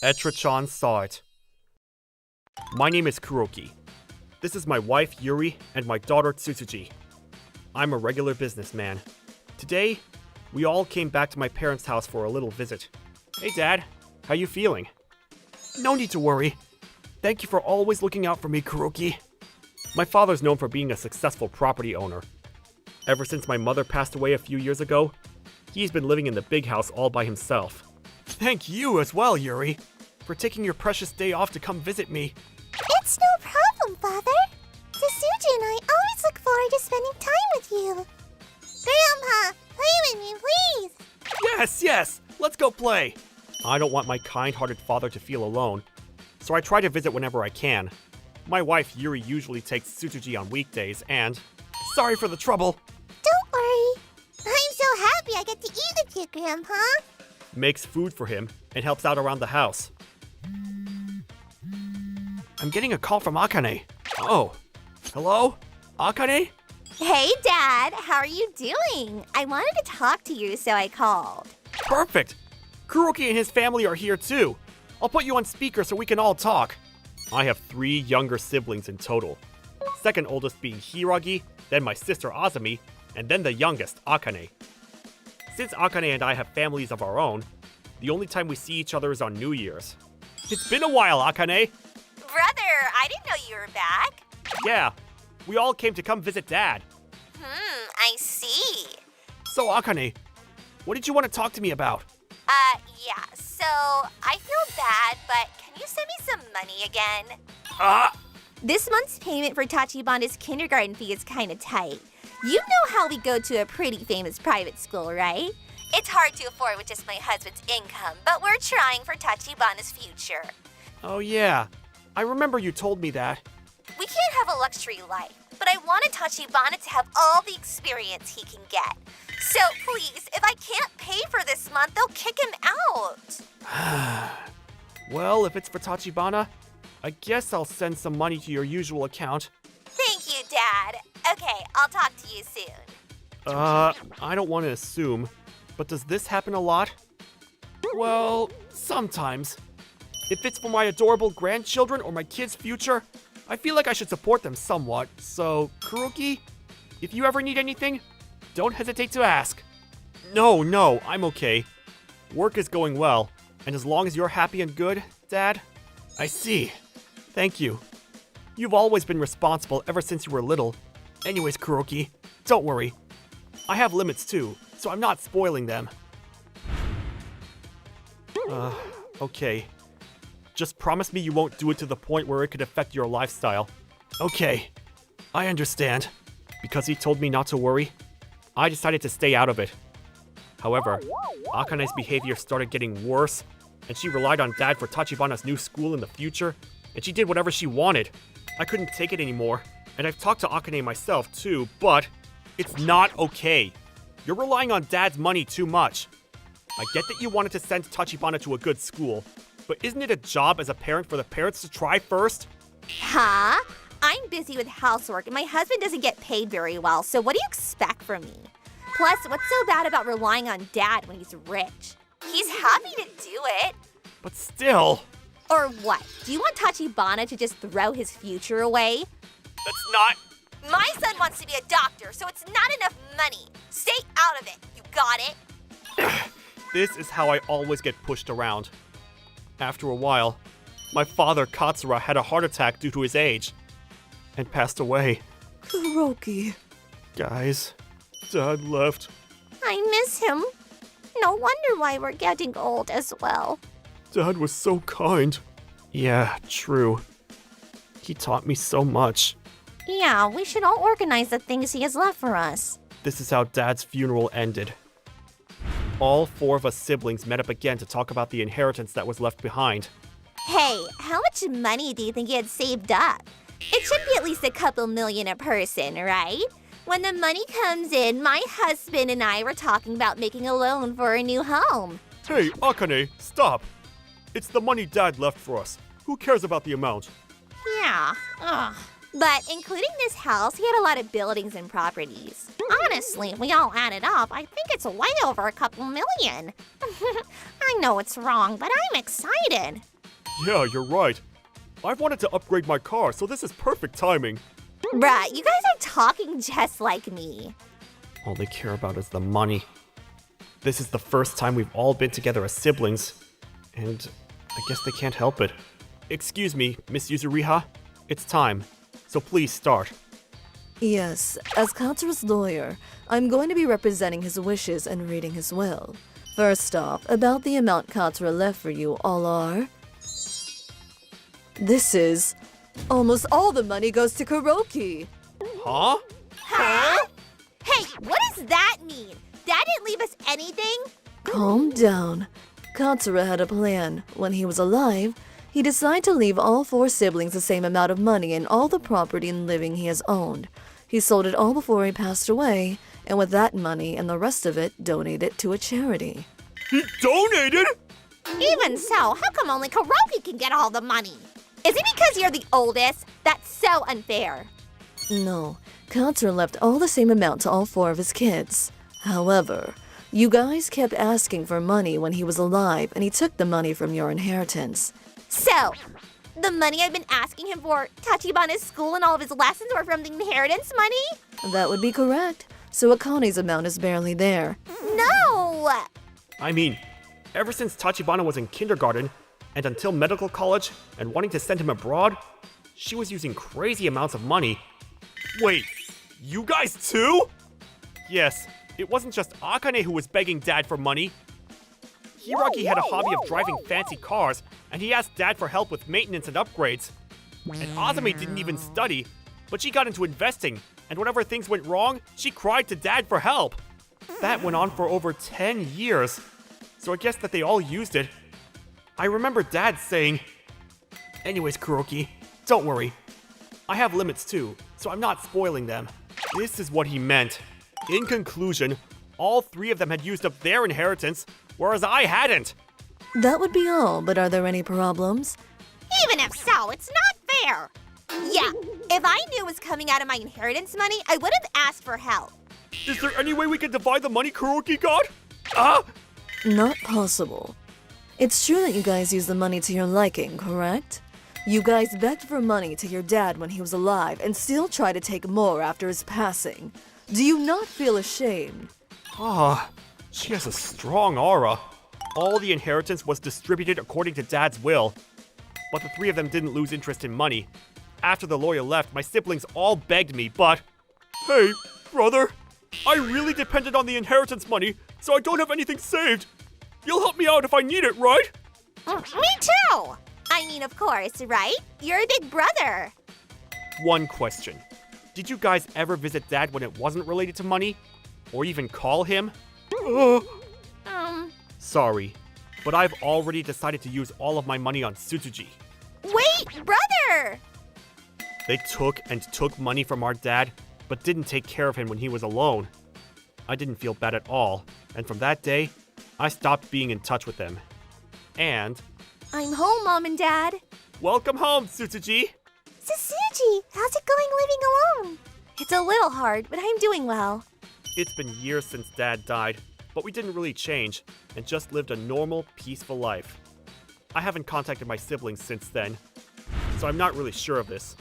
Etra-chan saw it. My name is Kuroki. This is my wife, Yuri, and my daughter, Tsutsuji. I'm a regular businessman. Today, we all came back to my parents' house for a little visit. Hey, Dad. How you feeling? No need to worry. Thank you for always looking out for me, Kuroki. My father's known for being a successful property owner. Ever since my mother passed away a few years ago, he's been living in the big house all by himself. Thank you as well, Yuri, for taking your precious day off to come visit me. It's no problem, Father. Tsutsuji and I always look forward to spending time with you. Grandpa, play with me, please. Yes, let's go play. I don't want my kind-hearted father to feel alone, so I try to visit whenever I can. My wife Yuri usually takes Tsutsuji on weekdays and... Sorry for the trouble. Don't worry. I'm so happy I get to eat with you, Grandpa. Makes food for him and helps out around the house. I'm getting a call from Akane. Oh, hello? Akane? Hey, Dad. How are you doing? I wanted to talk to you, so I called. Perfect. Kuroki and his family are here too. I'll put you on speaker so we can all talk. I have 3 younger siblings in total. Second oldest being Hiragi, then my sister Azumi, and then the youngest, Akane. Since Akane and I have families of our own, the only time we see each other is on New Year's. It's been a while, Akane! Brother, I didn't know you were back. Yeah, we all came to come visit Dad. I see. So, Akane, what did you want to talk to me about? Yeah, so I feel bad, but can you send me some money again? This month's payment for Tachibana's kindergarten fee is kind of tight. You know how we go to a pretty famous private school, right? It's hard to afford with just my husband's income, but we're trying for Tachibana's future. Oh yeah, I remember you told me that. We can't have a luxury life, but I wanted Tachibana to have all the experience he can get. So please, if I can't pay for this month, they'll kick him out. Well, if it's for Tachibana, I guess I'll send some money to your usual account. Thank you, Dad. Okay, I'll talk to you soon. I don't want to assume, but does this happen a lot? Well, sometimes. If it's for my adorable grandchildren or my kids' future, I feel like I should support them somewhat. So, Kuroki, if you ever need anything, don't hesitate to ask. No, I'm okay. Work is going well, and as long as you're happy and good, Dad, I see. Thank you. You've always been responsible ever since you were little. Anyways, Kuroki, don't worry. I have limits too, so I'm not spoiling them. Okay. Just promise me you won't do it to the point where it could affect your lifestyle. Okay, I understand. Because he told me not to worry, I decided to stay out of it. However, Akane's behavior started getting worse, and she relied on Dad for Tachibana's new school in the future, and she did whatever she wanted. I couldn't take it anymore, and I've talked to Akane myself too, but it's not okay. You're relying on Dad's money too much. I get that you wanted to send Tachibana to a good school, but isn't it a job as a parent for the parents to try first? Huh? I'm busy with housework and my husband doesn't get paid very well, so what do you expect from me? Plus, what's so bad about relying on Dad when he's rich? He's happy to do it. But still... Or what? Do you want Tachibana to just throw his future away? That's not... My son wants to be a doctor, so it's not enough money. Stay out of it. You got it? This is how I always get pushed around. After a while, my father Katsura had a heart attack due to his age and passed away. Kuroki. Guys, Dad left. I miss him. No wonder why we're getting old as well. Dad was so kind. Yeah, true. He taught me so much. Yeah, we should all organize the things he has left for us. This is how Dad's funeral ended. All 4 of us siblings met up again to talk about the inheritance that was left behind. Hey, how much money do you think he had saved up? It should be at least a couple million a person, right? When the money comes in, my husband and I were talking about making a loan for a new home. Hey, Akane, stop! It's the money Dad left for us. Who cares about the amount? Yeah, ugh. But including this house, he had a lot of buildings and properties. Honestly, if we all add it up, I think it's way over a couple million. I know it's wrong, but I'm excited. Yeah, you're right. I've wanted to upgrade my car, so this is perfect timing. Bruh, you guys are talking just like me. All they care about is the money. This is the first time we've all been together as siblings, and I guess they can't help it. Excuse me, Miss Yuzuriha. It's time, so please start. Yes, as Katsura's lawyer, I'm going to be representing his wishes and reading his will. First off, about the amount Katsura left for you all are... This is... Almost all the money goes to Kuroki. Huh? Huh? Hey, what does that mean? Dad didn't leave us anything? Calm down. Katsura had a plan. When he was alive, he decided to leave all 4 siblings the same amount of money and all the property and living he has owned. He sold it all before he passed away, and with that money and the rest of it, donated it to a charity. He donated? Even so, how come only Kuroki can get all the money? Is it because you're the oldest? That's so unfair. No, Katsura left all the same amount to all 4 of his kids. However, you guys kept asking for money when he was alive, and he took the money from your inheritance. So, the money I've been asking him for, Tachibana's school and all of his lessons were from the inheritance money? That would be correct. So Akane's amount is barely there. No! I mean, ever since Tachibana was in kindergarten, and until medical college, and wanting to send him abroad, she was using crazy amounts of money. Wait, you guys too? Yes, it wasn't just Akane who was begging Dad for money. Hiroi had a hobby of driving fancy cars, and he asked Dad for help with maintenance and upgrades. And Azumi didn't even study, but she got into investing, and whenever things went wrong, she cried to Dad for help. That went on for over 10 years, so I guess that they all used it. I remember Dad saying, "Anyways, Kuroki, don't worry. I have limits too, so I'm not spoiling them." This is what he meant. In conclusion, all 3 of them had used up their inheritance, whereas I hadn't. That would be all, but are there any problems? Even if so, it's not fair. Yeah, if I knew it was coming out of my inheritance money, I would have asked for help. Is there any way we can divide the money Kuroki got? Not possible. It's true that you guys use the money to your liking, correct? You guys begged for money to your dad when he was alive and still try to take more after his passing. Do you not feel ashamed? She has a strong aura. All the inheritance was distributed according to Dad's will. But the 3 of them didn't lose interest in money. After the lawyer left, my siblings all begged me, but... Hey, brother, I really depended on the inheritance money, so I don't have anything saved. You'll help me out if I need it, right? Me too! I mean, of course, right? You're a big brother. One question. Did you guys ever visit Dad when it wasn't related to money? Or even call him? Sorry, but I've already decided to use all of my money on Tsutuji. Wait, brother! They took money from our dad, but didn't take care of him when he was alone. I didn't feel bad at all, and from that day, I stopped being in touch with them. And... I'm home, Mom and Dad. Welcome home, Tsutuji! Susuji, how's it going living alone? It's a little hard, but I'm doing well. It's been years since Dad died, but we didn't really change, and just lived a normal, peaceful life. I haven't contacted my siblings since then, so I'm not really sure of this.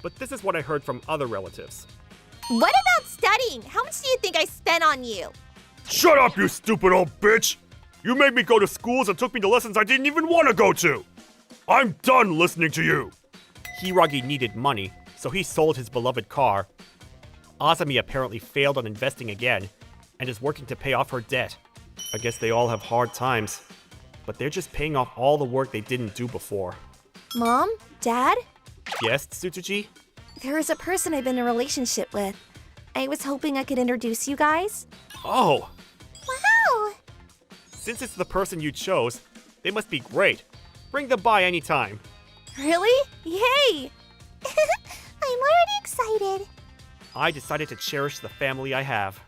But this is what I heard from other relatives. What about studying? How much do you think I spent on you? Shut up, you stupid old bitch! You made me go to schools and took me to lessons I didn't even want to go to! I'm done listening to you! Hiragi needed money, so he sold his beloved car. Azumi apparently failed on investing again, and is working to pay off her debt. I guess they all have hard times, but they're just paying off all the work they didn't do before. Mom? Dad? Yes, Tsutuji? There is a person I've been in a relationship with. I was hoping I could introduce you guys. Oh! Wow! Since it's the person you chose, they must be great. Bring them by anytime. Really? Yay! I'm already excited. I decided to cherish the family I have.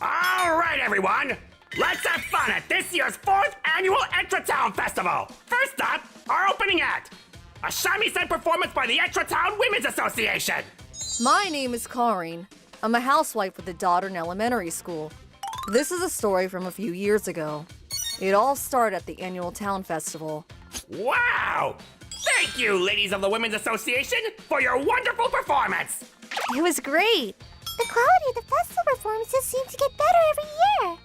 All right, everyone. Let's have fun at this year's 4th annual Etra Town Festival. First up, our opening act, a shamisen performance by the Etra Town Women's Association. My name is Karin. I'm a housewife with a daughter in elementary school. This is a story from a few years ago. It all started at the annual town festival. Wow! Thank you, ladies of the Women's Association, for your wonderful performance! It was great. The quality of the festival performances seem to get better every year.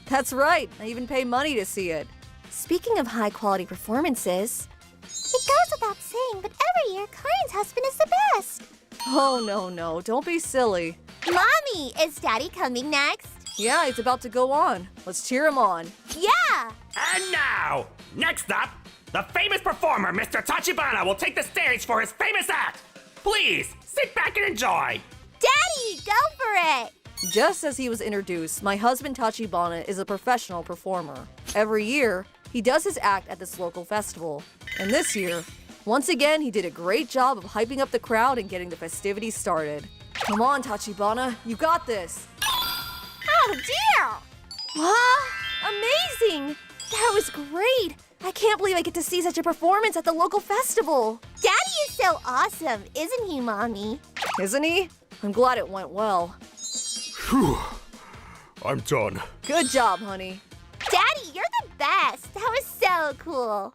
That's right, I even pay money to see it. Speaking of high-quality performances, It goes without saying, but every year, Karin's husband is the best. Oh, no, don't be silly. Mommy, is Daddy coming next? Yeah, he's about to go on. Let's cheer him on. Yeah! And now, next up, the famous performer, Mr. Tachibana, will take the stage for his famous act. Please, sit back and enjoy. Daddy, go for it! Just as he was introduced, my husband Tachibana is a professional performer. Every year, he does his act at this local festival. And this year, once again, he did a great job of hyping up the crowd and getting the festivities started. Come on, Tachibana, you got this. Oh dear! Wow, amazing! That was great! I can't believe I get to see such a performance at the local festival. Daddy is so awesome, isn't he, Mommy? Isn't he? I'm glad it went well. Phew. I'm done. Good job, honey. Daddy, you're the best! That was so cool.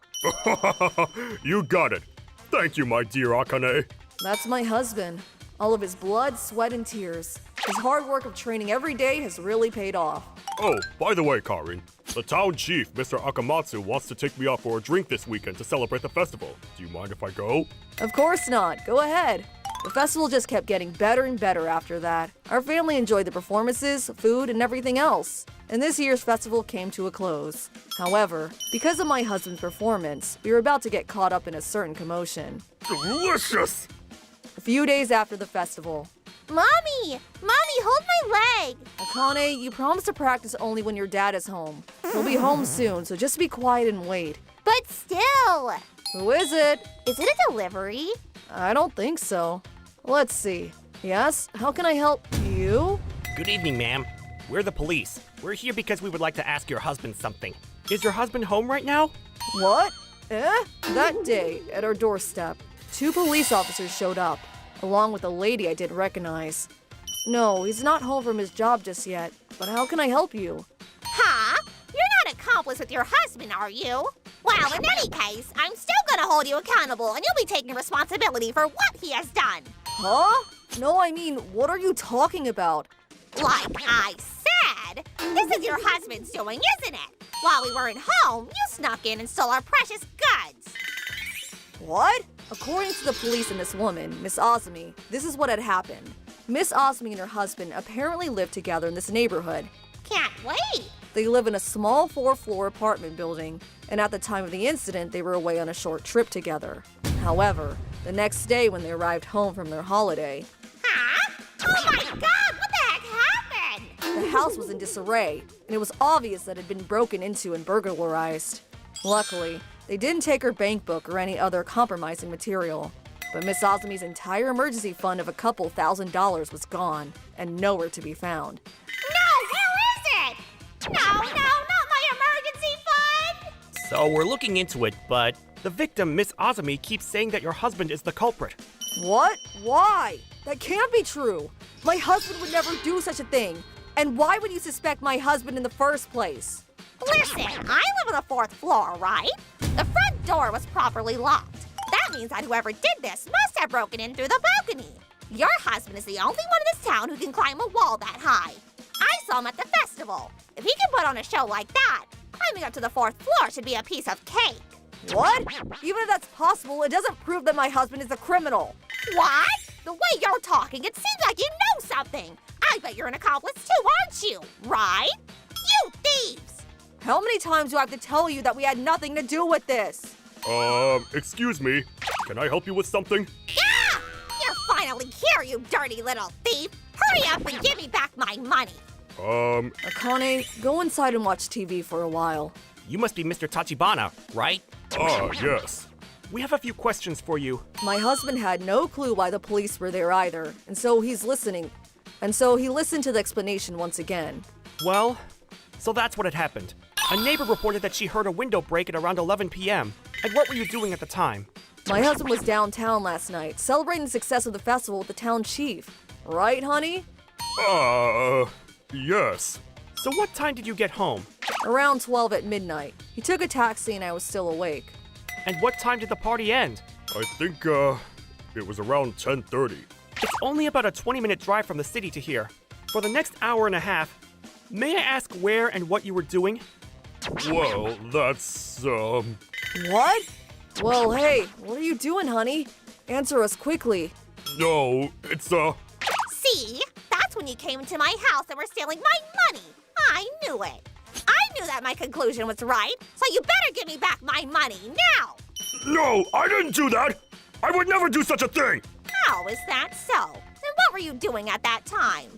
You got it. Thank you, my dear Akane. That's my husband. All of his blood, sweat, and tears. His hard work of training every day has really paid off. Oh, by the way, Karin, the town chief, Mr. Akamatsu, wants to take me out for a drink this weekend to celebrate the festival. Do you mind if I go? Of course not. Go ahead. The festival just kept getting better and better after that. Our family enjoyed the performances, food, and everything else. And this year's festival came to a close. However, because of my husband's performance, we were about to get caught up in a certain commotion. Delicious! A few days after the festival, Mommy! Mommy, hold my leg! Akane, you promised to practice only when your dad is home. He'll be home soon, so just be quiet and wait. But still! Who is it? Is it a delivery? I don't think so. Let's see. Yes? How can I help you? Good evening, ma'am. We're the police. We're here because we would like to ask your husband something. Is your husband home right now? What? That day, at our doorstep, 2 police officers showed up, along with a lady I didn't recognize. No, he's not home from his job just yet, but how can I help you? Huh? You're not accomplice with your husband, are you? Well, in any case, I'm still gonna hold you accountable and you'll be taking responsibility for what he has done. Huh? No, I mean, what are you talking about? Like I said, this is your husband's doing, isn't it? While we weren't home, you snuck in and stole our precious goods. What? According to the police and this woman, Miss Azumi, this is what had happened. Miss Azumi and her husband apparently lived together in this neighborhood. Can't wait. They live in a small 4-floor apartment building, and at the time of the incident, they were away on a short trip together. However, the next day when they arrived home from their holiday, Huh? Oh my god, what the heck happened? the house was in disarray, and it was obvious that it had been broken into and burglarized. Luckily, they didn't take her bank book or any other compromising material. But Miss Azumi's entire emergency fund of a couple $1,000s was gone, and nowhere to be found. No, where is it? No, not my emergency fund! So we're looking into it, but The victim, Miss Azumi, keeps saying that your husband is the culprit. What? Why? That can't be true. My husband would never do such a thing. And why would you suspect my husband in the first place? Listen, I live on the 4th floor, right? The front door was properly locked. That means that whoever did this must have broken in through the balcony. Your husband is the only one in this town who can climb a wall that high. I saw him at the festival. If he can put on a show like that, climbing up to the 4th floor should be a piece of cake. What? Even if that's possible, it doesn't prove that my husband is a criminal. What? The way you're talking, it seems like you know something. I bet you're an accomplice too, aren't you? Right? You thieves! How many times do I have to tell you that we had nothing to do with this? Excuse me. Can I help you with something? Yeah! You're finally here, you dirty little thief! Hurry up and give me back my money! Akane, go inside and watch TV for a while. you must be Mr. Tachibana, right? Yes. We have a few questions for you. My husband had no clue why the police were there either, and so he listened to the explanation once again. Well, so that's what had happened. A neighbor reported that she heard a window break at around 11 p.m. And what were you doing at the time? My husband was downtown last night, celebrating the success of the festival with the town chief. Right, honey? Yes. So what time did you get home? Around 12 at midnight. He took a taxi and I was still awake. And what time did the party end? I think, it was around 10:30. It's only about a 20-minute drive from the city to here. For the next hour and a half, may I ask where and what you were doing? Well, that's, What? Well, hey, what are you doing, honey? Answer us quickly. no, it's, See? That's when you came into my house and were stealing my money. I knew it. I knew that my conclusion was right, so you better give me back my money now. no, I didn't do that! I would never do such a thing! How is that so? Then what were you doing at that time?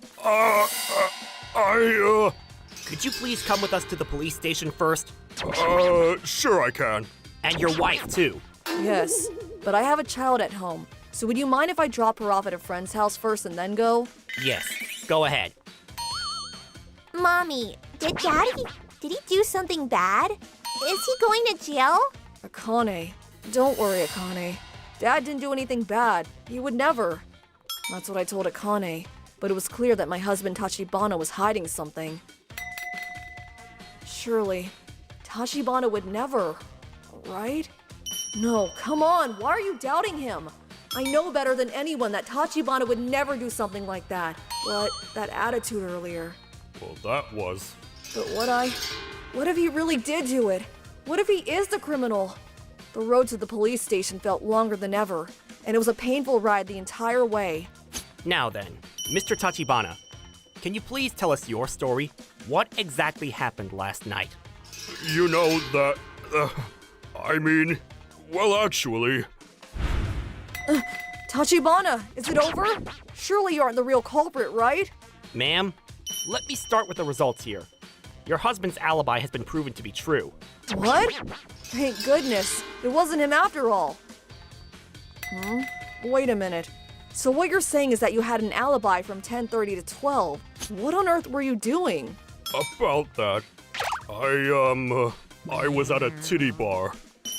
Could you please come with us to the police station first? Sure I can. And your wife, too. Yes, but I have a child at home. So would you mind if I drop her off at a friend's house first and then go? Yes, go ahead. Mommy, did he do something bad? Is he going to jail? Akane. Don't worry, Akane. Dad didn't do anything bad. He would never. That's what I told Akane. But it was clear that my husband Tachibana was hiding something. Surely, Tachibana would never, right? No, come on, why are you doubting him? I know better than anyone that Tachibana would never do something like that. But that attitude earlier. Well, that was... But what if he really did do it? What if he is the criminal? The road to the police station felt longer than ever, and it was a painful ride the entire way. Now then, Mr. Tachibana, can you please tell us your story? What exactly happened last night? You know that... well, actually... Tachibana, is it over? Surely you aren't the real culprit, right? Ma'am, let me start with the results here. Your husband's alibi has been proven to be true. What? Thank goodness, it wasn't him after all. Wait a minute. So what you're saying is that you had an alibi from 10:30 to 12. What on earth were you doing? About that, I was at a titty bar.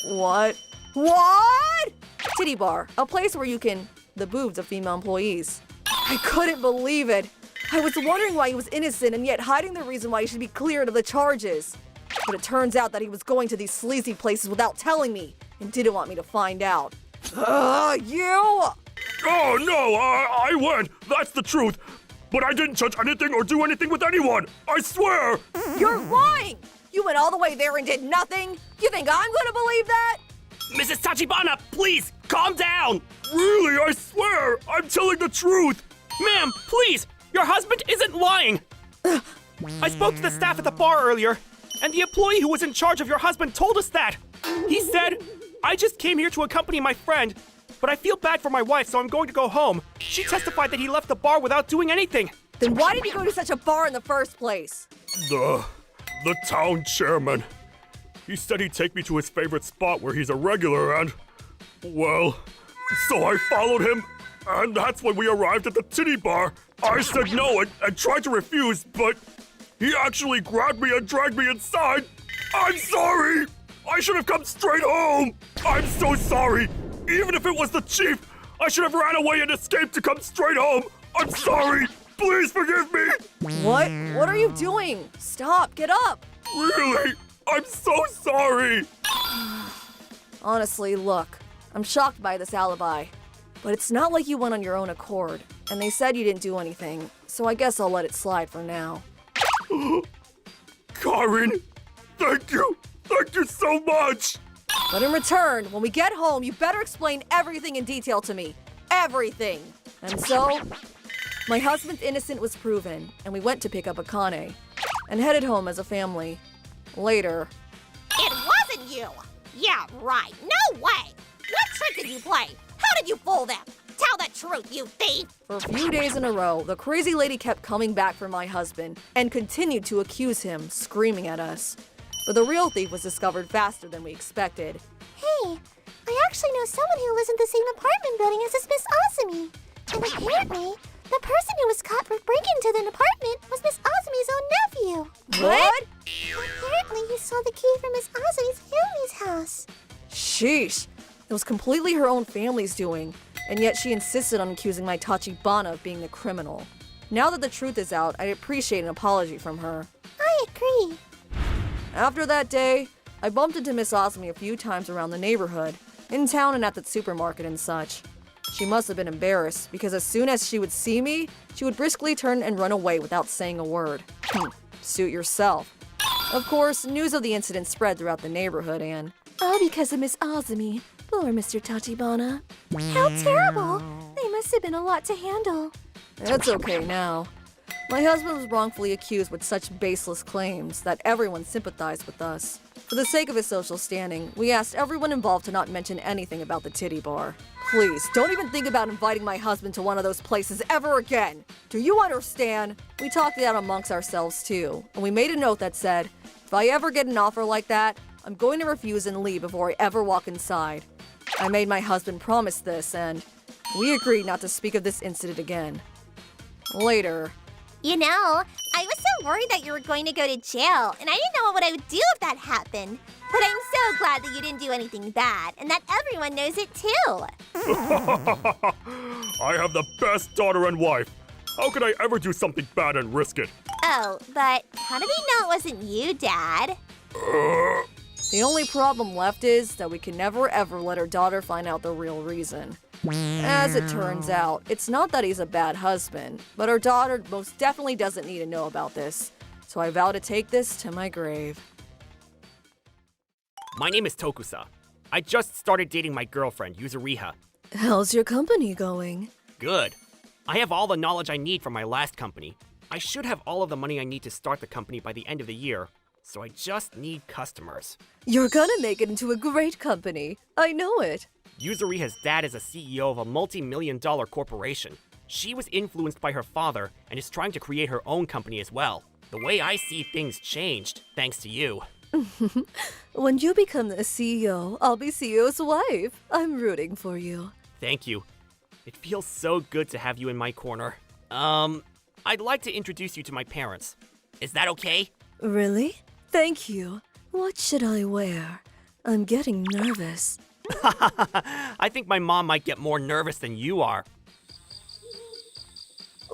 What? What? Titty bar, a place where you can... the boobs of female employees. I couldn't believe it. I was wondering why he was innocent and yet hiding the reason why he should be cleared of the charges. But it turns out that he was going to these sleazy places without telling me and didn't want me to find out. You! Oh, no, I went! That's the truth! But I didn't touch anything or do anything with anyone! I swear! You're lying! You went all the way there and did nothing? You think I'm gonna believe that? Mrs. Tachibana, please, calm down! Really, I swear! I'm telling the truth! Ma'am, please, your husband isn't lying! I spoke to the staff at the bar earlier, and the employee who was in charge of your husband told us that. He said, I just came here to accompany my friend, but I feel bad for my wife, so I'm going to go home. She testified that he left the bar without doing anything. Then why did you go to such a bar in the first place? The town chairman. He said he'd take me to his favorite spot where he's a regular and... well, so I followed him, and that's when we arrived at the titty bar. I said no and tried to refuse, but he actually grabbed me and dragged me inside. I'm sorry! I should have come straight home! I'm so sorry! Even if it was the chief, I should have ran away and escaped to come straight home! I'm sorry! Please forgive me! What? What are you doing? Stop, get up! Really? I'm so sorry! Honestly, look, I'm shocked by this alibi. But it's not like you went on your own accord, and they said you didn't do anything, so I guess I'll let it slide for now. Karin, thank you! Thank you so much! But in return, when we get home, you better explain everything in detail to me. Everything! And so, my husband's innocence was proven, and we went to pick up Akane, and headed home as a family. Later. It wasn't you! Yeah, right. No way! What trick did you play? How did you fool them? Tell the truth, you thief! For a few days in a row, the crazy lady kept coming back for my husband and continued to accuse him, screaming at us. But the real thief was discovered faster than we expected. Hey, I actually know someone who lives in the same apartment building as this Miss Azumi. And apparently, the person who was caught for breaking into the apartment was Miss Azumi's own nephew. What? Apparently, he saw the key from Miss Azumi's family's house. Sheesh. It was completely her own family's doing, and yet she insisted on accusing my Tachibana of being the criminal. Now that the truth is out, I'd appreciate an apology from her. agree. After that day, I bumped into Miss Asumi a few times around the neighborhood, in town and at the supermarket and such. She must have been embarrassed, because as soon as she would see me, she would briskly turn and run away without saying a word. Suit yourself. Of course, news of the incident spread throughout the neighborhood and... All because of Miss Azumi. Poor Mr. Tachibana. How terrible! They must have been a lot to handle. It's okay now. My husband was wrongfully accused with such baseless claims that everyone sympathized with us. For the sake of his social standing, we asked everyone involved to not mention anything about the titty bar. Please, don't even think about inviting my husband to one of those places ever again. Do you understand? We talked it out amongst ourselves too, and we made a note that said, if I ever get an offer like that, I'm going to refuse and leave before I ever walk inside. I made my husband promise this, and we agreed not to speak of this incident again. Later. You know, I was so worried that you were going to go to jail, and I didn't know what I would do if that happened. But I'm so glad that you didn't do anything bad, and that everyone knows it too. I have the best daughter and wife. How could I ever do something bad and risk it? Oh, but how do we know it wasn't you, Dad? The only problem left is that we can never ever let our daughter find out the real reason. As it turns out, it's not that he's a bad husband, but our daughter most definitely doesn't need to know about this. So I vow to take this to my grave. My name is Tokusa. I just started dating my girlfriend, Yuzuriha. How's your company going? Good. I have all the knowledge I need from my last company. I should have all of the money I need to start the company by the end of the year, so I just need customers. You're gonna make it into a great company. I know it. Yuzuriha's dad is a CEO of a multi-million-dollar corporation. She was influenced by her father and is trying to create her own company as well. The way I see things changed, thanks to you. When you become the CEO, I'll be CEO's wife. I'm rooting for you. Thank you. It feels so good to have you in my corner. I'd like to introduce you to my parents. Is that okay? Really? Thank you. What should I wear? I'm getting nervous. I think my mom might get more nervous than you are.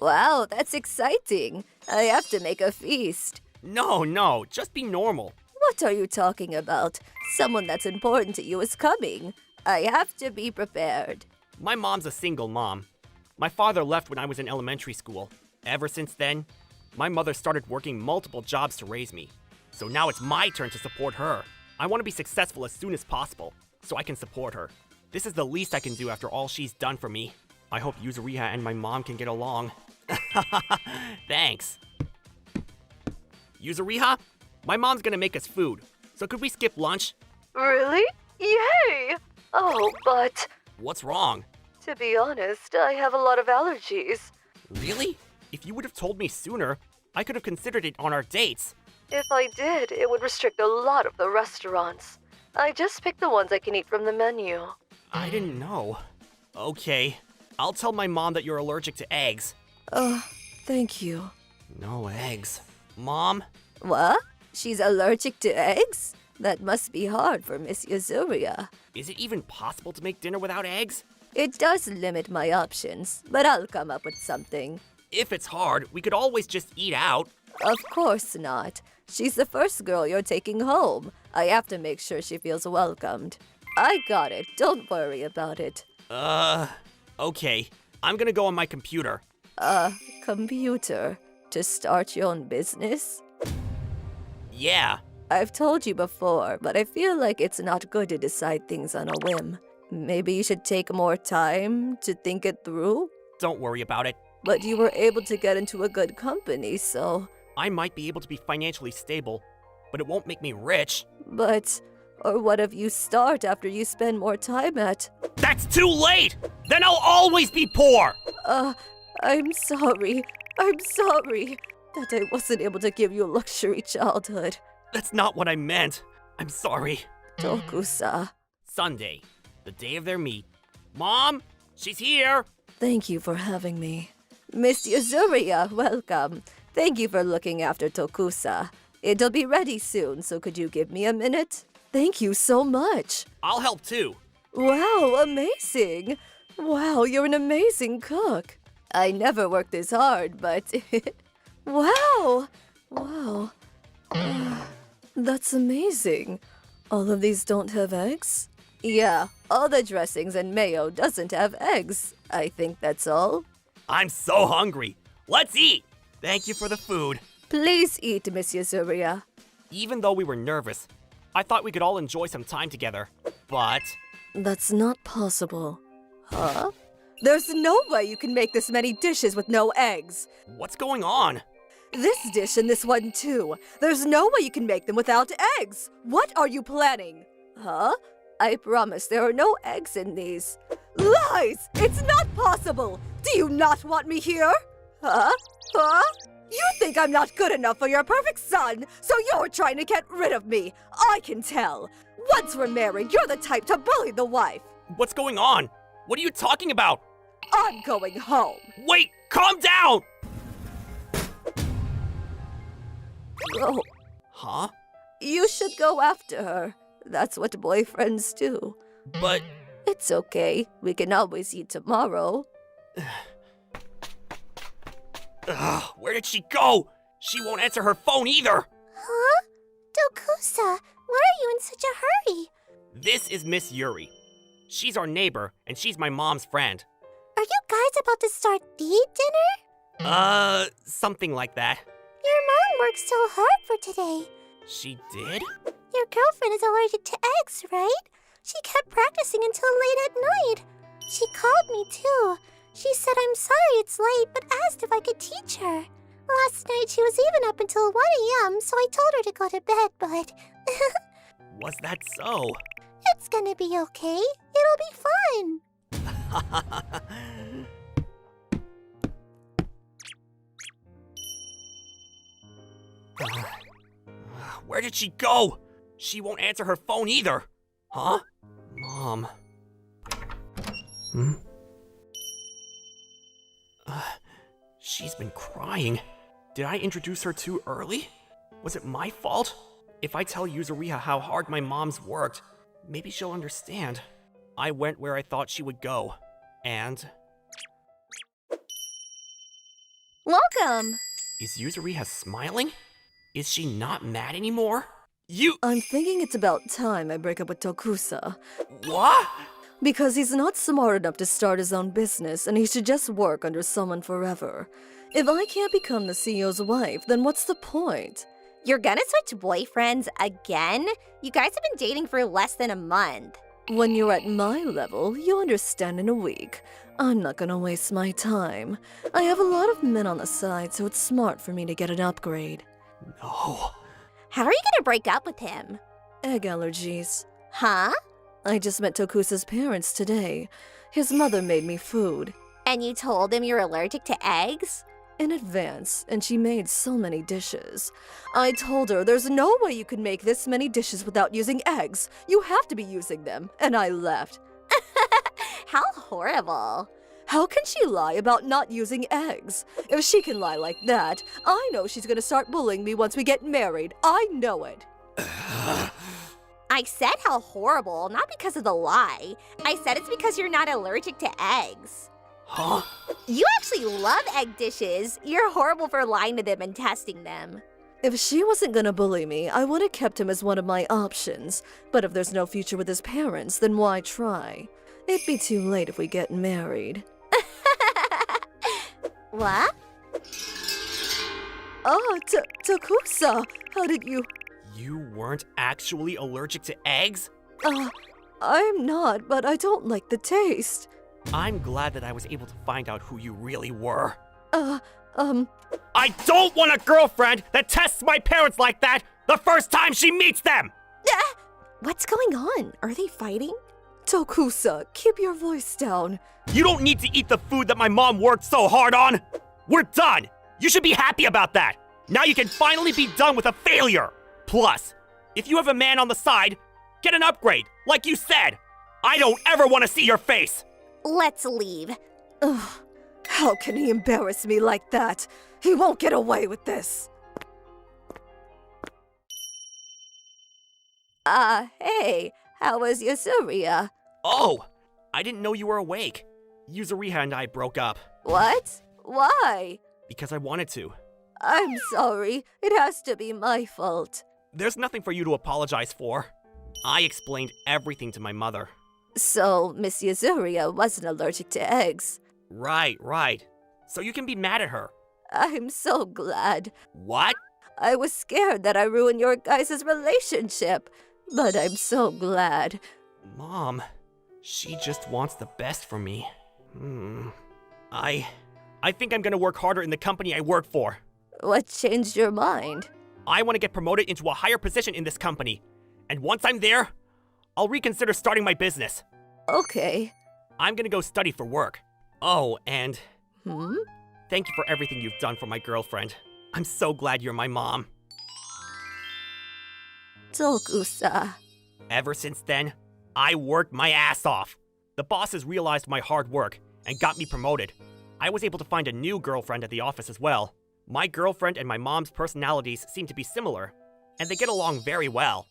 Wow, that's exciting. I have to make a feast. No, just be normal. What are you talking about? Someone that's important to you is coming. I have to be prepared. My mom's a single mom. My father left when I was in elementary school. Ever since then, my mother started working multiple jobs to raise me. So now it's my turn to support her. I want to be successful as soon as possible, so I can support her. This is the least I can do after all she's done for me. I hope Yuzuriha and my mom can get along. Thanks. Yuzuriha, my mom's gonna make us food, so could we skip lunch? Really? Yay! Oh, but What's wrong? to be honest, I have a lot of allergies. Really? If you would have told me sooner, I could have considered it on our dates. If I did, it would restrict a lot of the restaurants. I just picked the ones I can eat from the menu. I didn't know. Okay, I'll tell my mom that you're allergic to eggs. Thank you. No eggs. Mom? What? She's allergic to eggs? That must be hard for Miss Yuzuria. Is it even possible to make dinner without eggs? It does limit my options, but I'll come up with something. If it's hard, we could always just eat out. Of course not. She's the first girl you're taking home. I have to make sure she feels welcomed. I got it. Don't worry about it. Okay. I'm gonna go on my computer. Computer. To start your own business? Yeah. I've told you before, but I feel like it's not good to decide things on a whim. Maybe you should take more time to think it through? Don't worry about it. But you were able to get into a good company, so... I might be able to be financially stable, but it won't make me rich. But... Or what if you start after you spend more time at... That's too late! Then I'll always be poor! I'm sorry. I'm sorry that I wasn't able to give you a luxury childhood. That's not what I meant. I'm sorry. Tokusa. Sunday, the day of their meet. Mom, she's here! Thank you for having me. Miss Yuzuria, welcome. Thank you for looking after Tokusa. It'll be ready soon, so could you give me a minute? Thank you so much. I'll help too. Wow, amazing. Wow, you're an amazing cook. I never worked this hard, but... Wow! That's amazing. All of these don't have eggs? Yeah, all the dressings and mayo doesn't have eggs. I think that's all. I'm so hungry. Let's eat. Thank you for the food. Please eat, Monsieur Surya. Even though we were nervous, I thought we could all enjoy some time together. But That's not possible. Huh? There's no way you can make this many dishes with no eggs. what's going on? This dish and this one too. There's no way you can make them without eggs. What are you planning? Huh? I promise there are no eggs in these. Lies! It's not possible! Do you not want me here? Huh? Huh? You think I'm not good enough for your perfect son, so you're trying to get rid of me. I can tell. Once we're married, you're the type to bully the wife. What's going on? What are you talking about? I'm going home. Wait, calm down! Oh, Huh? you should go after her. That's what boyfriends do. But It's okay. We can always eat tomorrow. where did she go? She won't answer her phone either. Huh? Tokusa, why are you in such a hurry? This is Miss Yuri. She's our neighbor, and she's my mom's friend. Are you guys about to start the dinner? Something like that. Your mom worked so hard for today. She did? Your girlfriend is allergic to eggs, right? She kept practicing until late at night. She called me too. She said I'm sorry it's late, but asked if I could teach her. Last night she was even up until 1 a.m., so I told her to go to bed, but Was that so? it's gonna be okay. It'll be fun. Where did she go? She won't answer her phone either. Huh? Mom. Hmm? She's been crying. Did I introduce her too early? Was it my fault? If I tell Yuzuriha how hard my mom's worked, maybe she'll understand. I went where I thought she would go. And Welcome. is Yuzuriha smiling? Is she not mad anymore? You. I'm thinking it's about time I break up with Tokusa. What? Because he's not smart enough to start his own business and he should just work under someone forever. If I can't become the CEO's wife, then what's the point? You're gonna switch boyfriends again? You guys have been dating for less than a month. When you're at my level, you understand in a week. I'm not gonna waste my time. I have a lot of men on the side, so it's smart for me to get an upgrade. No. How are you gonna break up with him? Egg allergies. Huh? I just met Tokusa's parents today. His mother made me food. And you told him you're allergic to eggs? In advance, and she made so many dishes. I told her there's no way you can make this many dishes without using eggs. You have to be using them, and I left. How horrible. How can she lie about not using eggs? If she can lie like that, I know she's gonna start bullying me once we get married. I know it. I said how horrible, not because of the lie. I said it's because you're not allergic to eggs. Huh? You actually love egg dishes. You're horrible for lying to them and testing them. If she wasn't gonna bully me, I would have kept him as one of my options. But if there's no future with his parents, then why try? It'd be too late if we get married. What? Oh, Tokusa, how did you... You weren't actually allergic to eggs? I'm not, but I don't like the taste. I'm glad that I was able to find out who you really were. I don't want a girlfriend that tests my parents like that the first time she meets them! What's going on? Are they fighting? Tokusa, keep your voice down. You don't need to eat the food that my mom worked so hard on! We're done! You should be happy about that! Now you can finally be done with a failure! Plus, if you have a man on the side, get an upgrade, like you said! I don't ever want to see your face! Let's leave. Ugh, how can he embarrass me like that? He won't get away with this. Hey, how was your Surya? Oh, I didn't know you were awake. Yuzuriha and I broke up. What? Why? Because I wanted to. I'm sorry. It has to be my fault. There's nothing for you to apologize for. I explained everything to my mother. So, Miss Yazuria wasn't allergic to eggs. Right. So you can be mad at her. I'm so glad. What? I was scared that I ruined your guys' relationship, but I'm so glad. Mom, she just wants the best for me. I think I'm gonna work harder in the company I work for. What changed your mind? I want to get promoted into a higher position in this company. And once I'm there, I'll reconsider starting my business. Okay. I'm gonna go study for work. Oh, and Hmm? thank you for everything you've done for my girlfriend. I'm so glad you're my mom. Tokusa. Ever since then, I worked my ass off. The bosses realized my hard work and got me promoted. I was able to find a new girlfriend at the office as well. My girlfriend and my mom's personalities seem to be similar, and they get along very well.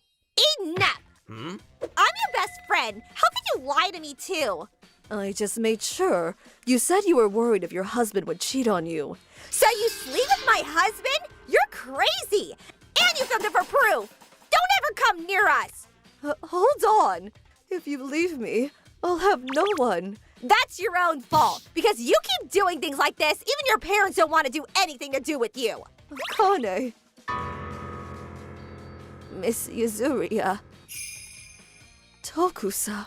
Enough! I'm your best friend. How can you lie to me too? I just made sure. You said you were worried if your husband would cheat on you. So you sleep with my husband? You're crazy! And you filmed it for proof! Don't ever come near us! Hold on. If you leave me, I'll have no one. That's your own fault, because you keep doing things like this, even your parents don't want to do anything to do with you. Kane. Miss Yazuria. Tokusa.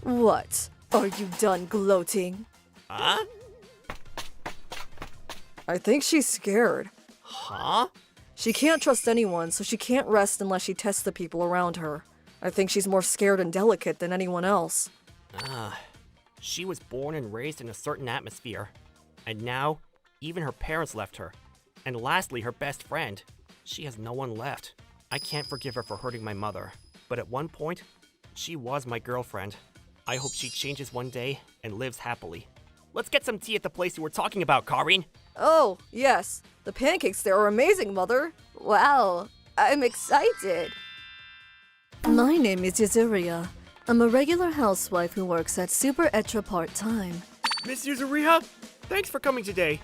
What? Are you done gloating? Huh? I think she's scared. Huh? She can't trust anyone, so she can't rest unless she tests the people around her. I think she's more scared and delicate than anyone else. She was born and raised in a certain atmosphere. And now, even her parents left her. And lastly, her best friend. She has no one left. I can't forgive her for hurting my mother. But at one point, she was my girlfriend. I hope she changes one day and lives happily. Let's get some tea at the place you were talking about, Karin. Oh, yes. The pancakes there are amazing, Mother. Wow, I'm excited. My name is Yazuria. I'm a regular housewife who works at Super Etra part-time. Miss Yuzuriha, thanks for coming today.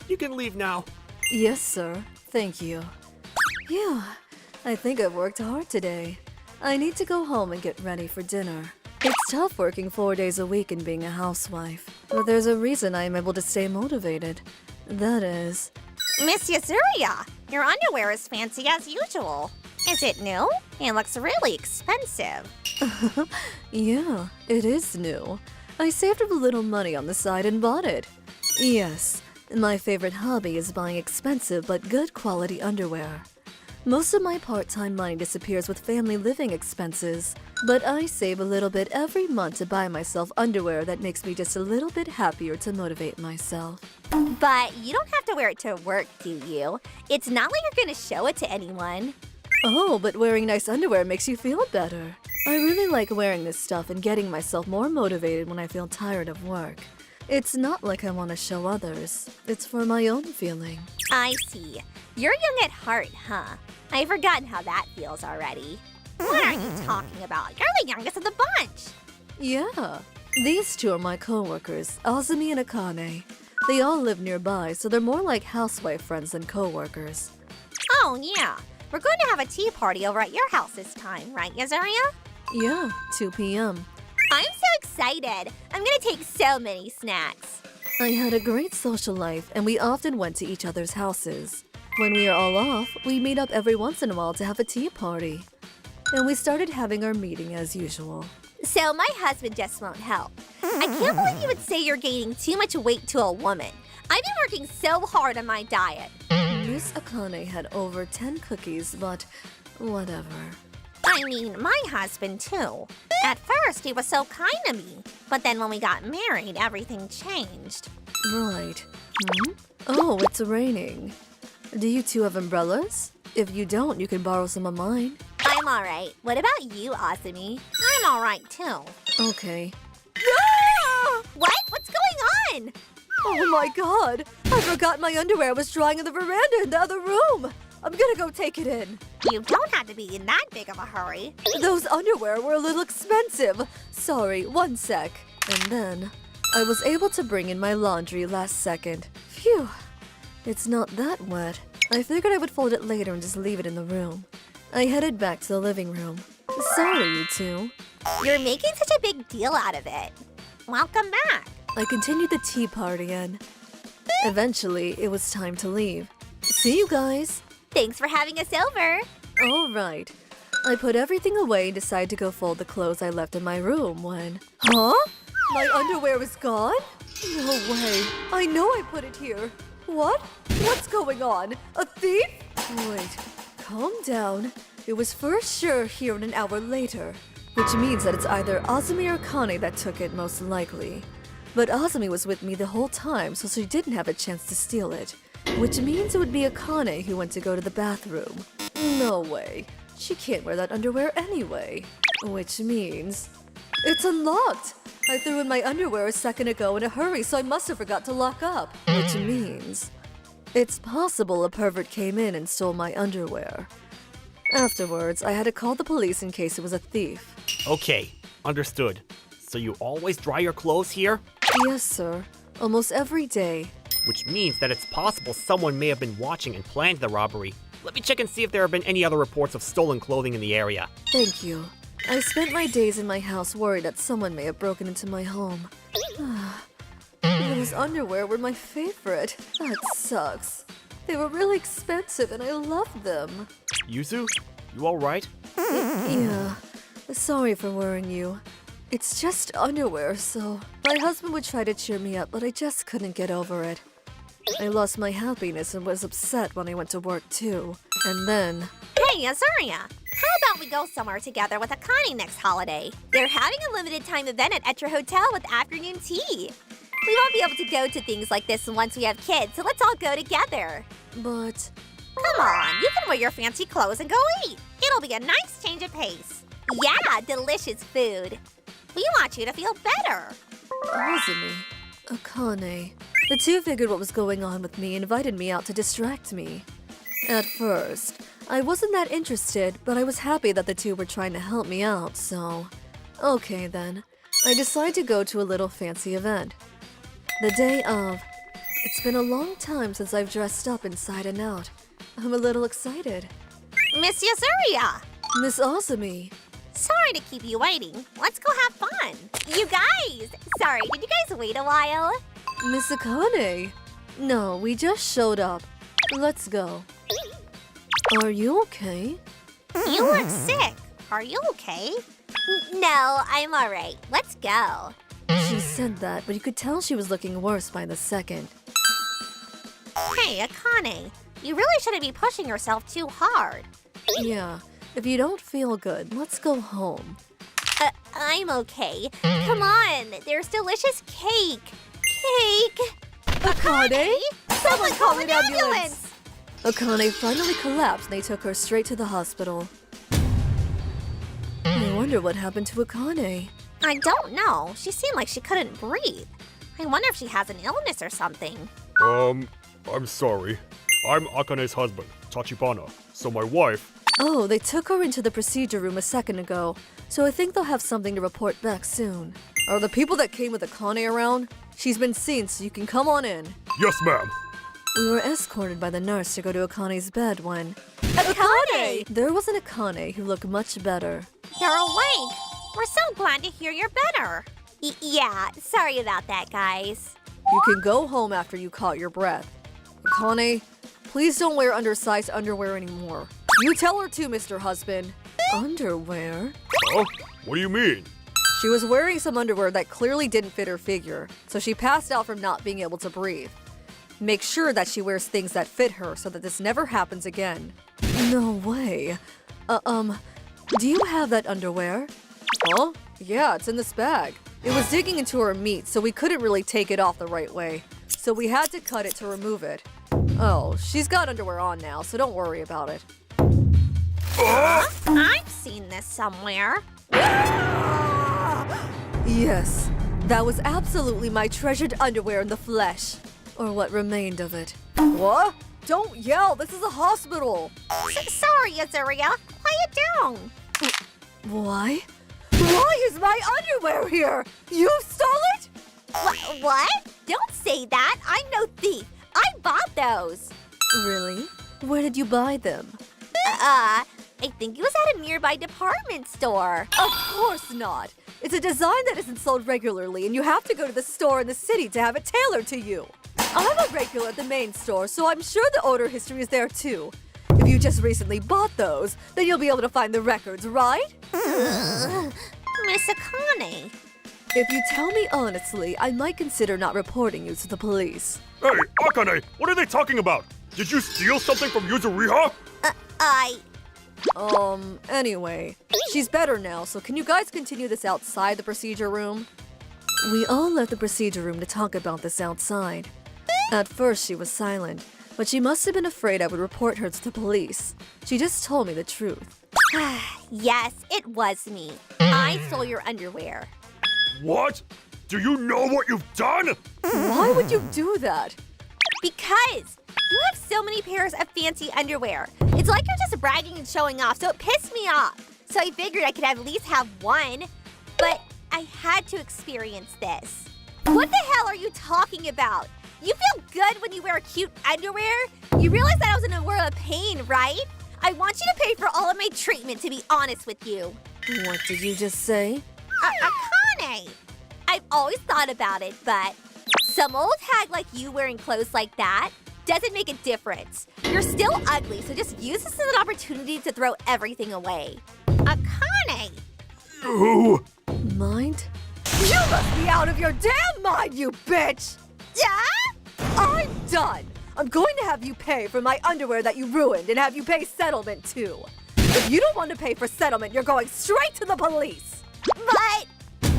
You can leave now. Yes, sir. Thank you. Phew. I think I've worked hard today. I need to go home and get ready for dinner. It's tough working 4 days a week and being a housewife, but there's a reason I am able to stay motivated. That is... Miss Yazuria, your underwear is fancy as usual. Is it new? It looks really expensive. Yeah, it is new. I saved up a little money on the side and bought it. Yes, my favorite hobby is buying expensive but good quality underwear. Most of my part-time money disappears with family living expenses, but I save a little bit every month to buy myself underwear that makes me just a little bit happier to motivate myself. But you don't have to wear it to work, do you? It's not like you're gonna show it to anyone. Oh, but wearing nice underwear makes you feel better. I really like wearing this stuff and getting myself more motivated when I feel tired of work. It's not like I want to show others. It's for my own feeling. I see. You're young at heart, huh? I've forgotten how that feels already. What are you talking about? You're the youngest of the bunch. Yeah. These two are my co-workers, Azumi and Akane. They all live nearby, so they're more like housewife friends than co-workers. Oh, yeah. We're going to have a tea party over at your house this time, right, Yazuria? Yeah, 2 p.m. I'm so excited. I'm going to take so many snacks. I had a great social life, and we often went to each other's houses. When we are all off, we meet up every once in a while to have a tea party. And we started having our meeting as usual. So my husband just won't help. I can't believe you would say you're gaining too much weight to a woman. I've been working so hard on my diet. Miss Akane had over 10 cookies, but whatever. I mean, my husband too. At first, he was so kind to me. But then when we got married, everything changed. Right. Oh, it's raining. Do you two have umbrellas? If you don't, you can borrow some of mine. I'm alright. What about you, Azumi? I'm alright too. Okay. What? What's going on? Oh my god! I forgot my underwear was drying in the veranda in the other room! I'm gonna go take it in. You don't have to be in that big of a hurry. Those underwear were a little expensive. Sorry, 1 sec. And then, I was able to bring in my laundry last second. Phew. It's not that wet. I figured I would fold it later and just leave it in the room. I headed back to the living room. Sorry, you two. You're making such a big deal out of it. Welcome back. I continued the tea party and eventually it was time to leave. See you guys. Thanks for having us over. All right. I put everything away and decided to go fold the clothes I left in my room when... Huh? My underwear was gone? No way. I know I put it here. What? What's going on? A thief? Wait. Calm down. It was for sure here an hour later. Which means that it's either Azumi or Kane that took it most likely. But Azumi was with me the whole time, so she didn't have a chance to steal it. Which means it would be Akane who went to go to the bathroom. No way. She can't wear that underwear anyway. Which means... It's unlocked! I threw in my underwear a second ago in a hurry, so I must have forgot to lock up. Which means... It's possible a pervert came in and stole my underwear. Afterwards, I had to call the police in case it was a thief. Okay, understood. So you always dry your clothes here? Yes, sir. Almost every day. Which means that it's possible someone may have been watching and planned the robbery. Let me check and see if there have been any other reports of stolen clothing in the area. Thank you. I spent my days in my house worried that someone may have broken into my home. Those underwear were my favorite. That sucks. They were really expensive and I loved them. Yuzu, you alright? Yeah. Sorry for worrying you. It's just underwear, so... My husband would try to cheer me up, but I just couldn't get over it. I lost my happiness and was upset when I went to work too. And then... Hey, Azuria, how about we go somewhere together with Akane next holiday? They're having a limited time event at Etra Hotel with afternoon tea. We won't be able to go to things like this once we have kids, so let's all go together. But... Come on, you can wear your fancy clothes and go eat. It'll be a nice change of pace. Yeah, delicious food. We want you to feel better. Azumi, Akane. The two figured what was going on with me and invited me out to distract me. At first, I wasn't that interested, but I was happy that the two were trying to help me out, so... Okay then. I decided to go to a little fancy event. The day of... It's been a long time since I've dressed up inside and out. I'm a little excited. Miss Azuria! Miss Azumi. Sorry to keep you waiting. Let's go have fun. You guys! Sorry, did you guys wait a while? Miss Akane. No, we just showed up. Let's go. Are you okay? You look sick. Are you okay? No, I'm alright. Let's go. She said that, but you could tell she was looking worse by the second. Hey, Akane. You really shouldn't be pushing yourself too hard. Yeah, if you don't feel good, let's go home. I'm okay. Come on, there's delicious cake. Cake! Akane? Someone call an ambulance! Akane finally collapsed and they took her straight to the hospital. I wonder what happened to Akane. I don't know. She seemed like she couldn't breathe. I wonder if she has an illness or something. I'm sorry. I'm Akane's husband, Tachibana. So my wife... Oh, they took her into the procedure room a second ago, so I think they'll have something to report back soon. Are the people that came with Akane around? She's been seen, so you can come on in. Yes, ma'am. We were escorted by the nurse to go to Akane's bed when... Akane! There was an Akane who looked much better. You're awake. We're so glad to hear you're better. Yeah, sorry about that, guys. You can go home after you caught your breath. Akane, please don't wear undersized underwear anymore. You tell her to, Mr. Husband. Underwear? Huh? What do you mean? She was wearing some underwear that clearly didn't fit her figure, so she passed out from not being able to breathe. Make sure that she wears things that fit her so that this never happens again. No way. Do you have that underwear? Huh? Yeah, it's in this bag. It was digging into her meat, so we couldn't really take it off the right way. So we had to cut it to remove it. Oh, she's got underwear on now, so don't worry about it. I've seen this somewhere. Yes, that was absolutely my treasured underwear in the flesh. Or what remained of it. What? Don't yell, this is a hospital. Sorry, Azuria. Quiet down. Why? Why is my underwear here? You stole it? What? Don't say that. I'm no thief. I bought those. Really? Where did you buy them? I think it was at a nearby department store. Of course not. It's a design that isn't sold regularly, and you have to go to the store in the city to have it tailored to you. I'm a regular at the main store, so I'm sure the order history is there too. If you just recently bought those, then you'll be able to find the records, right? Miss Akane. If you tell me honestly, I might consider not reporting you to the police. Hey, Akane, what are they talking about? Did you steal something from Yuzuriha? Anyway, she's better now, so can you guys continue this outside the procedure room? We all left the procedure room to talk about this outside. At first, she was silent, but she must have been afraid I would report her to the police. She just told me the truth. Yes, it was me. I stole your underwear. What? Do you know what you've done? Why would you do that? Because you have so many pairs of fancy underwear. It's like you're just bragging and showing off, so it pissed me off. So I figured I could at least have one, but I had to experience this. What the hell are you talking about? You feel good when you wear cute underwear? You realize that I was in a world of pain, right? I want you to pay for all of my treatment, to be honest with you. What did you just say? Akane! I've always thought about it, but some old hag like you wearing clothes like that doesn't make a difference. You're still ugly, so just use this as an opportunity to throw everything away. Akane! You... Mind? You must be out of your damn mind, you bitch! Yeah? I'm done! I'm going to have you pay for my underwear that you ruined and have you pay settlement too. If you don't want to pay for settlement, you're going straight to the police! But...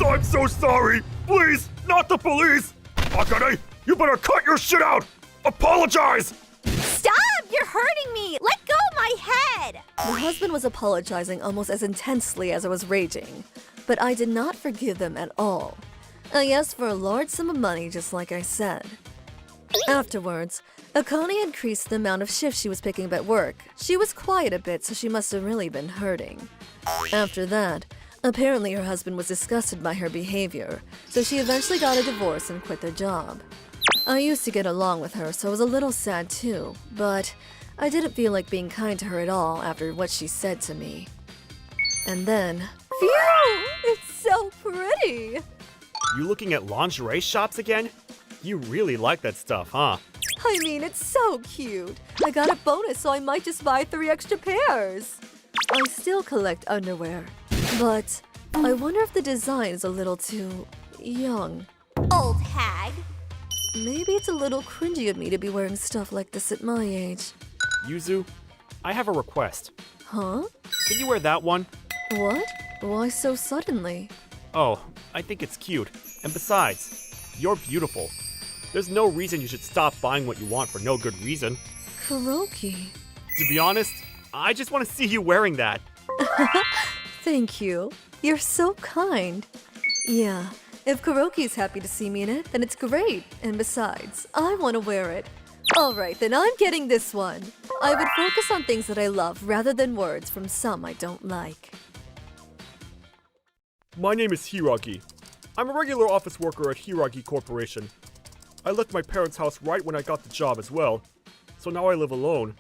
I'm so sorry! Please, not the police! Akane, you better cut your shit out! Apologize! Stop! You're hurting me! Let go of my head! My husband was apologizing almost as intensely as I was raging, but I did not forgive them at all. I asked for a large sum of money just like I said. Afterwards, Akane increased the amount of shifts she was picking up at work. She was quiet a bit, so she must have really been hurting. After that, apparently her husband was disgusted by her behavior, so she eventually got a divorce and quit the job. I used to get along with her, so I was a little sad too, but I didn't feel like being kind to her at all after what she said to me. And then... Phew! It's so pretty! You looking at lingerie shops again? You really like that stuff, huh? I mean, it's so cute. I got a bonus, so I might just buy 3 extra pairs. I still collect underwear, but I wonder if the design is a little too young. Old hag. Maybe it's a little cringy of me to be wearing stuff like this at my age. Yuzu, I have a request. Huh? Can you wear that one? What? Why so suddenly? Oh, I think it's cute. And besides, you're beautiful. There's no reason you should stop buying what you want for no good reason. Kuroki. To be honest, I just want to see you wearing that. Thank you. You're so kind. Yeah, if Kuroki's happy to see me in it, then it's great. And besides, I want to wear it. Alright, then I'm getting this one. I would focus on things that I love rather than words from some I don't like. My name is Hiragi. I'm a regular office worker at Hiragi Corporation. I left my parents' house right when I got the job as well, so now I live alone.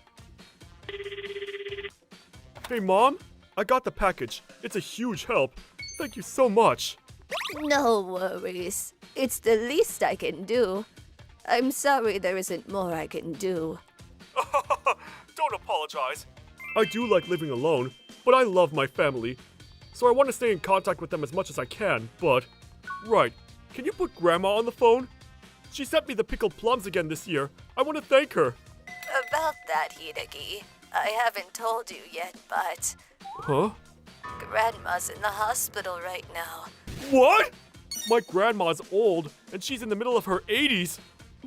Hey Mom, I got the package. It's a huge help. Thank you so much. No worries. It's the least I can do. I'm sorry there isn't more I can do. Don't apologize. I do like living alone, but I love my family. So I want to stay in contact with them as much as I can, but... Right, can you put Grandma on the phone? She sent me the pickled plums again this year. I want to thank her. About that, Hideki, I haven't told you yet, but Huh? Grandma's in the hospital right now. What? My grandma's old, and she's in the middle of her 80s.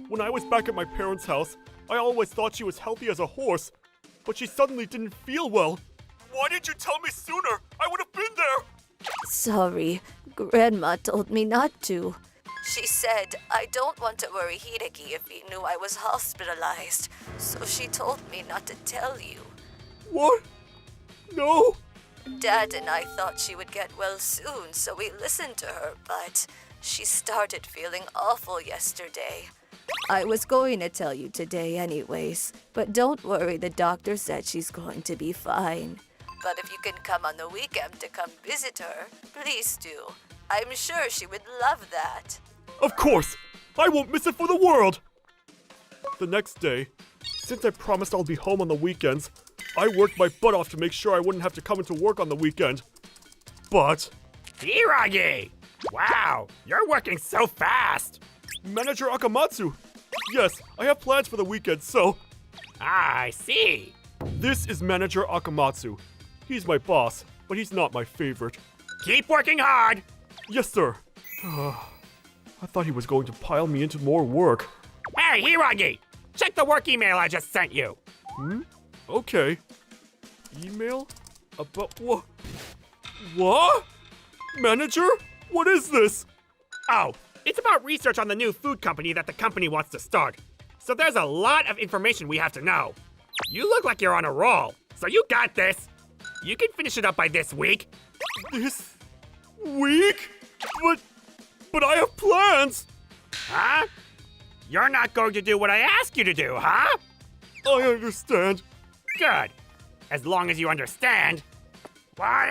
When I was back at my parents' house, I always thought she was healthy as a horse, but she suddenly didn't feel well. Why didn't you tell me sooner? I would have been there! Sorry, Grandma told me not to. She said, I don't want to worry Hideki if he knew I was hospitalized, so she told me not to tell you. What? No? Dad and I thought she would get well soon, so we listened to her, but she started feeling awful yesterday. I was going to tell you today anyways, but don't worry, the doctor said she's going to be fine. But if you can come on the weekend to come visit her, please do. I'm sure she would love that. Of course! I won't miss it for the world! The next day, since I promised I'll be home on the weekends, I worked my butt off to make sure I wouldn't have to come into work on the weekend. But... Hiroi! Wow, you're working so fast! Manager Akamatsu! Yes, I have plans for the weekend, so... I see. This is Manager Akamatsu. He's my boss, but he's not my favorite. Keep working hard! Yes, sir. I thought he was going to pile me into more work. Hey, Hiroi! Check the work email I just sent you. Okay. Email? About what? What? Manager? What is this? Oh, it's about research on the new food company that the company wants to start. So there's a lot of information we have to know. You look like you're on a roll, so you got this. You can finish it up by this week. This week? But I have plans! Huh? You're not going to do what I ask you to do, huh? I understand. Good. As long as you understand. What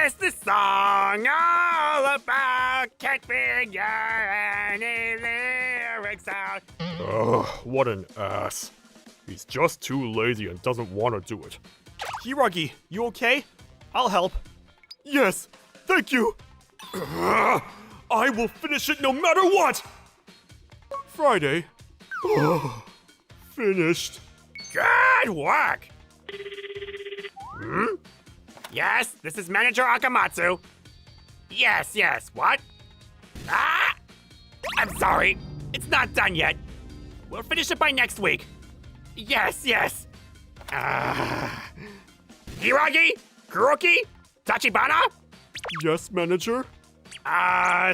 is this song all about? Can't figure any lyrics out. Ugh, what an ass. He's just too lazy and doesn't want to do it. Hiroi, you okay? I'll help. Yes, thank you. I will finish it no matter what! Friday. Finished. Good work. Yes, this is Manager Akamatsu. Yes, what? Ah! I'm sorry. It's not done yet. We'll finish it by next week. Yes. Hiroi? Kuroki? Tachibana? Yes, manager?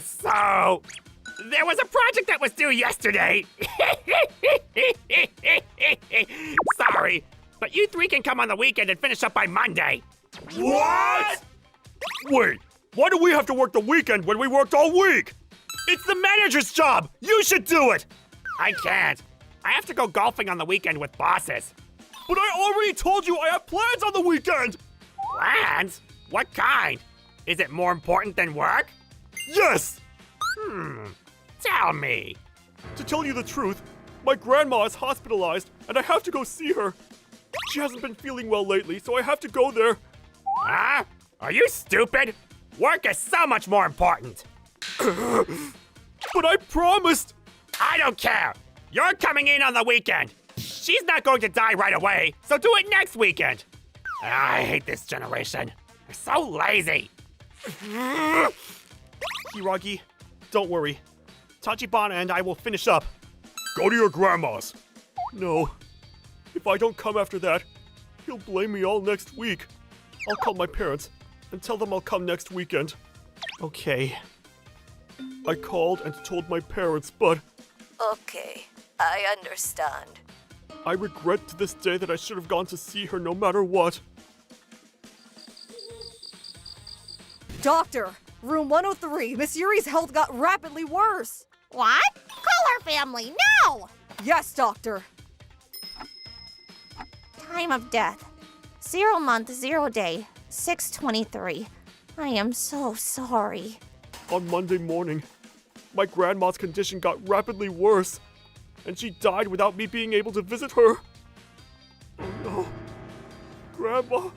So... There was a project that was due yesterday. Sorry, but you three can come on the weekend and finish up by Monday. What? Wait, why do we have to work the weekend when we worked all week? It's the manager's job! You should do it! I can't. I have to go golfing on the weekend with bosses. But I already told you I have plans on the weekend! Plans? What kind? Is it more important than work? Yes! Tell me. To tell you the truth, my grandma is hospitalized and I have to go see her. She hasn't been feeling well lately, so I have to go there. Huh? Are you stupid? Work is so much more important. But I promised! I don't care. You're coming in on the weekend. She's not going to die right away, so do it next weekend. I hate this generation. They're so lazy. Hiroi, don't worry. Tachibana and I will finish up. Go to your grandma's. No. If I don't come after that, he'll blame me all next week. I'll call my parents and tell them I'll come next weekend. Okay. I called and told my parents, but Okay, I understand. I regret to this day that I should have gone to see her no matter what. Doctor, room 103, Miss Yuri's health got rapidly worse. What? Call our family now! Yes, doctor. Time of death. 0 month, 0 day, 6/23. I am so sorry. On Monday morning, my grandma's condition got rapidly worse, and she died without me being able to visit her. Oh no. Grandma?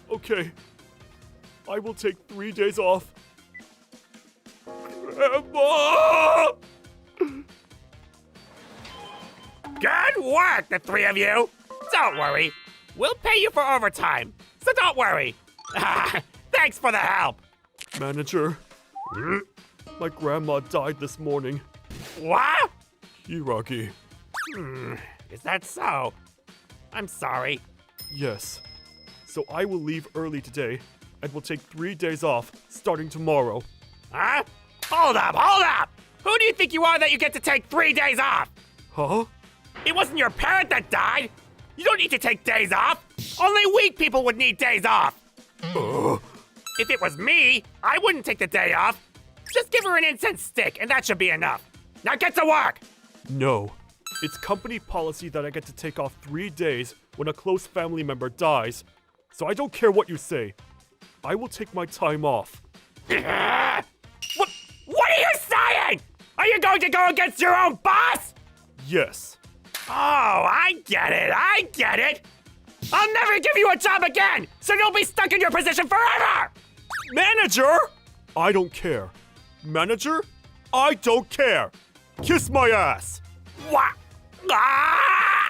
Okay. I will take 3 days off. Grandma! Good work, the three of you. Don't worry. We'll pay you for overtime, so don't worry. Thanks for the help. Manager, my grandma died this morning. What? Hiroi. Is that so? I'm sorry. Yes. So I will leave early today and will take 3 days off starting tomorrow. Huh? Hold up! Who do you think you are that you get to take 3 days off? Huh? It wasn't your parent that died. You don't need to take days off. Only weak people would need days off. If it was me, I wouldn't take the day off. Just give her an incense stick and that should be enough. Now get to work. No. It's company policy that I get to take off 3 days when a close family member dies. So I don't care what you say. I will take my time off. What are you saying? Are you going to go against your own boss? Yes. Oh, I get it. I'll never give you a job again, so you'll be stuck in your position forever! Manager? I don't care. Manager? I don't care. Kiss my ass. What? Ah!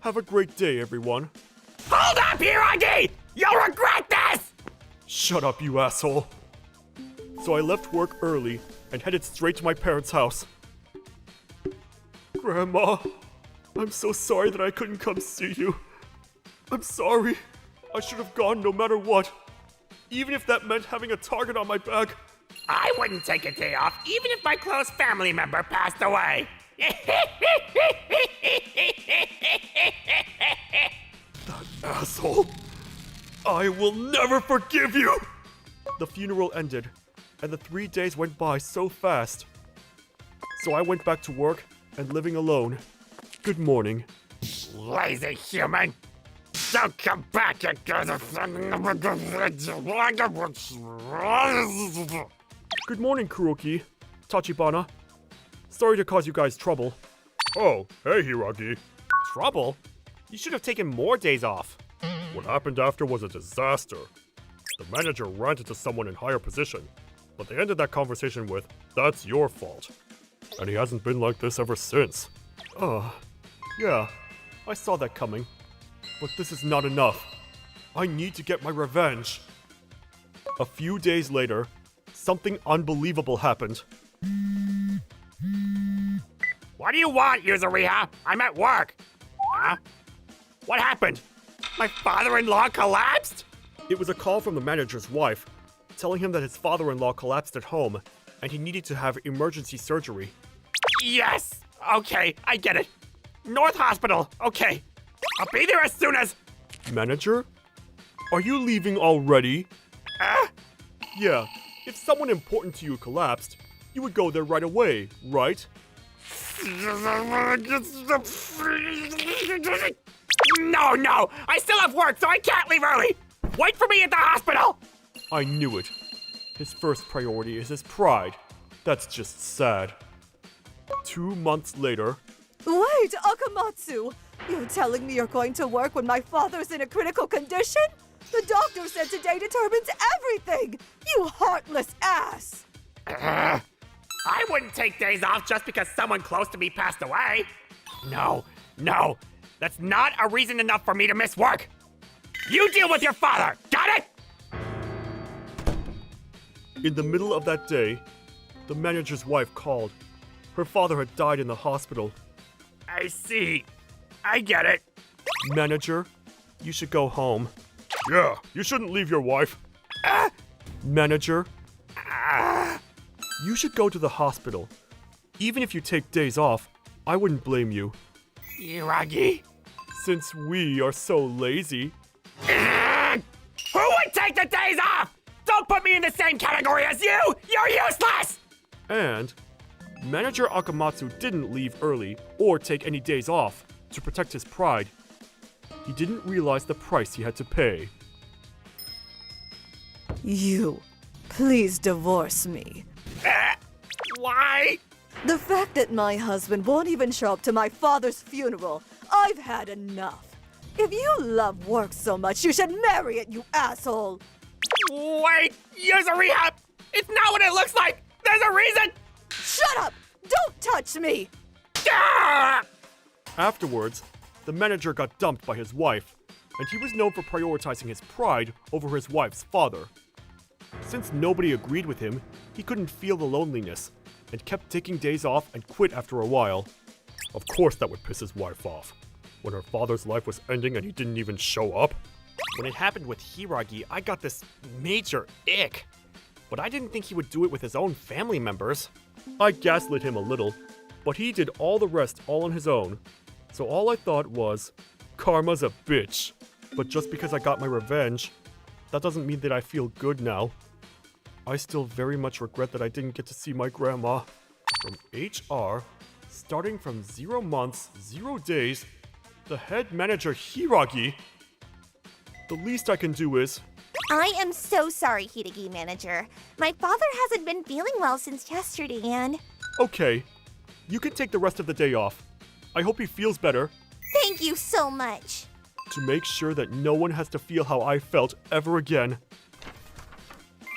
Have a great day, everyone. Hold up, Hiroi! You'll regret this! Shut up, you asshole. So I left work early and headed straight to my parents' house. Grandma, I'm so sorry that I couldn't come see you. I'm sorry. I should have gone no matter what. Even if that meant having a target on my back. I wouldn't take a day off, even if my close family member passed away. That asshole. I will never forgive you! The funeral ended, and the 3 days went by so fast. So I went back to work and living alone. Good morning. Lazy human! Don't come back, you guys! Good morning, Kuroki. Tachibana. Sorry to cause you guys trouble. Oh, hey, Hiragi. Trouble? You should have taken more days off. What happened after was a disaster. The manager ranted to someone in higher position, but they ended that conversation with, "That's your fault." And he hasn't been like this ever since. Yeah, I saw that coming. But this is not enough. I need to get my revenge. A few days later, something unbelievable happened. What do you want, Yuzuriha? I'm at work. Huh? What happened? My father-in-law collapsed? It was a call from the manager's wife, telling him that his father-in-law collapsed at home, and he needed to have emergency surgery. Yes! Okay, I get it. North Hospital, okay. I'll be there as soon as... Manager? Are you leaving already? Yeah, if someone important to you collapsed, you would go there right away, right? No! I still have work, so I can't leave early! Wait for me at the hospital! I knew it. His first priority is his pride. That's just sad. 2 months later... Wait, Akamatsu! You're telling me you're going to work when my father's in a critical condition? The doctor said today determines everything! You heartless ass! I wouldn't take days off just because someone close to me passed away. No. That's not a reason enough for me to miss work. You deal with your father, got it? In the middle of that day, the manager's wife called. Her father had died in the hospital. I see. I get it. Manager, you should go home. Yeah, you shouldn't leave your wife. Manager, you should go to the hospital. Even if you take days off, I wouldn't blame you. Hiragi? Since we are so lazy. Who would take the days off? Don't put me in the same category as you! You're useless! And Manager Akamatsu didn't leave early or take any days off to protect his pride. He didn't realize the price he had to pay. You, please divorce me. Why? The fact that my husband won't even show up to my father's funeral, I've had enough. If you love work so much, you should marry it, you asshole! Wait, Yuzuriha! It's not what it looks like! There's a reason! Shut up! Don't touch me! Ah! Afterwards, the manager got dumped by his wife, and he was known for prioritizing his pride over his wife's father. Since nobody agreed with him, he couldn't feel the loneliness, and kept taking days off and quit after a while. Of course that would piss his wife off. When her father's life was ending and he didn't even show up. When it happened with Hiragi, I got this major ick. But I didn't think he would do it with his own family members. I gaslit him a little, but he did all the rest all on his own. So all I thought was, karma's a bitch. But just because I got my revenge, that doesn't mean that I feel good now. I still very much regret that I didn't get to see my grandma. From HR, Starting from 0 months, 0 days, the head manager Hiragi? The least I can do is... I am so sorry, Hideki manager. My father hasn't been feeling well since yesterday, and... Okay, you can take the rest of the day off. I hope he feels better. Thank you so much. To make sure that no one has to feel how I felt ever again.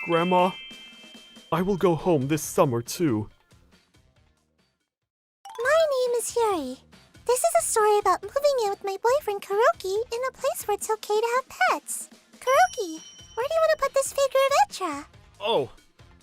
Grandma, I will go home this summer too. My name is Hiroi. This is a story about moving in with my boyfriend Kuroki in a place where it's okay to have pets. Kuroki, where do you want to put this figure of Etra? Oh,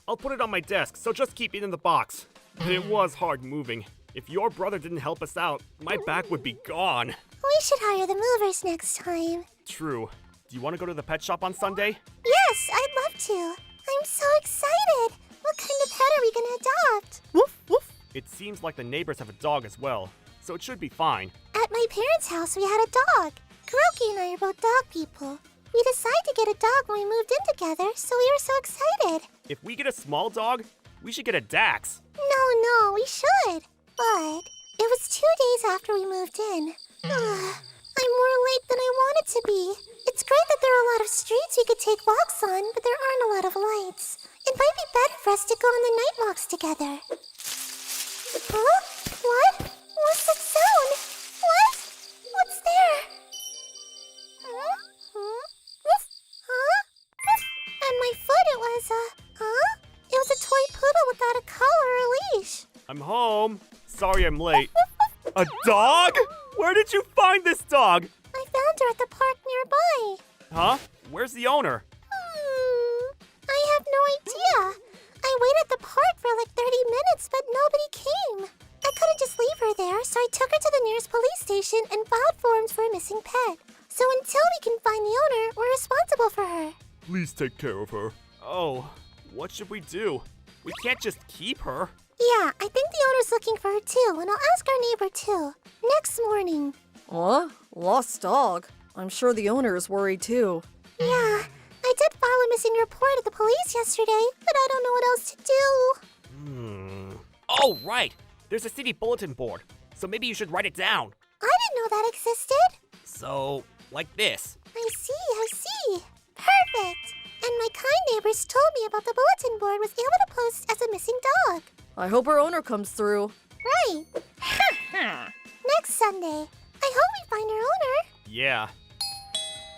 I'll put it on my desk, so just keep it in the box. It was hard moving. If your brother didn't help us out, my back would be gone. We should hire the movers next time. True. Do you want to go to the pet shop on Sunday? Yes, I'd love to. I'm so excited. What kind of pet are we gonna adopt? Woof, woof. It seems like the neighbors have a dog as well, so it should be fine. At my parents' house, we had a dog. Kuroki and I are both dog people. We decided to get a dog when we moved in together, so we were so excited. If we get a small dog, we should get a Dax. No, we should. But it was 2 days after we moved in. I'm more late than I wanted to be. It's great that there are a lot of streets we could take walks on, but there aren't a lot of lights. It might be better for us to go on the night walks together. Huh? What? What's that sound? What? What's there? Huh? Woof? Huh? Woof? At my foot it was It was a toy poodle without a collar or leash. I'm home. Sorry I'm late. A dog? Where did you find this dog? I found her at the park nearby. Huh? Where's the owner? I have no idea. I waited at the park for like 30 minutes, but nobody came. I couldn't just leave her there, so I took her to the nearest police station and filed forms for a missing pet. So until we can find the owner, we're responsible for her. Please take care of her. Oh, what should we do? We can't just keep her. Yeah, I think the owner's looking for her too, and I'll ask our neighbor too. Next morning. What? Lost dog? I'm sure the owner is worried too. Yeah, I did file a missing report at the police yesterday, but I don't know what else to do. Oh, right. There's a city bulletin board, so maybe you should write it down. I didn't know that existed. So, like this. I see. Perfect. And my kind neighbors told me about the bulletin board was able to post as a missing dog. I hope her owner comes through. Right. Next Sunday. I hope we find her owner. Yeah.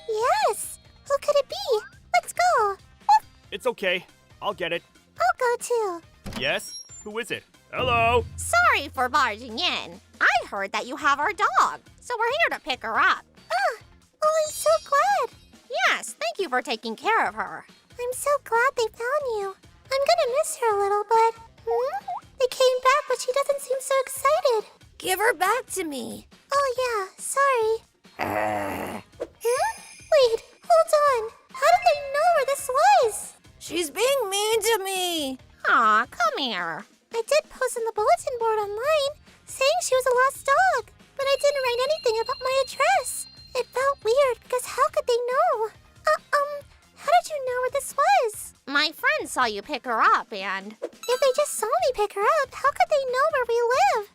Yes. Who could it be? Let's go. Woof. It's okay. I'll get it. I'll go too. Yes? Who is it? Hello? Sorry for barging in. I heard that you have our dog, so we're here to pick her up. I'm so glad. Yes, thank you for taking care of her. I'm so glad they found you. I'm gonna miss her a little, but... They came back, but she doesn't seem so excited. Give her back to me. Oh yeah, sorry. Wait, hold on. How did they know where this was? She's being mean to me. Aw, come here. I did post on the bulletin board online, saying she was a lost dog, but I didn't write anything about my address. It felt weird, because how could they know? How did you know where this was? My friend saw you pick her up and... If they just saw me pick her up, how could they know where we live?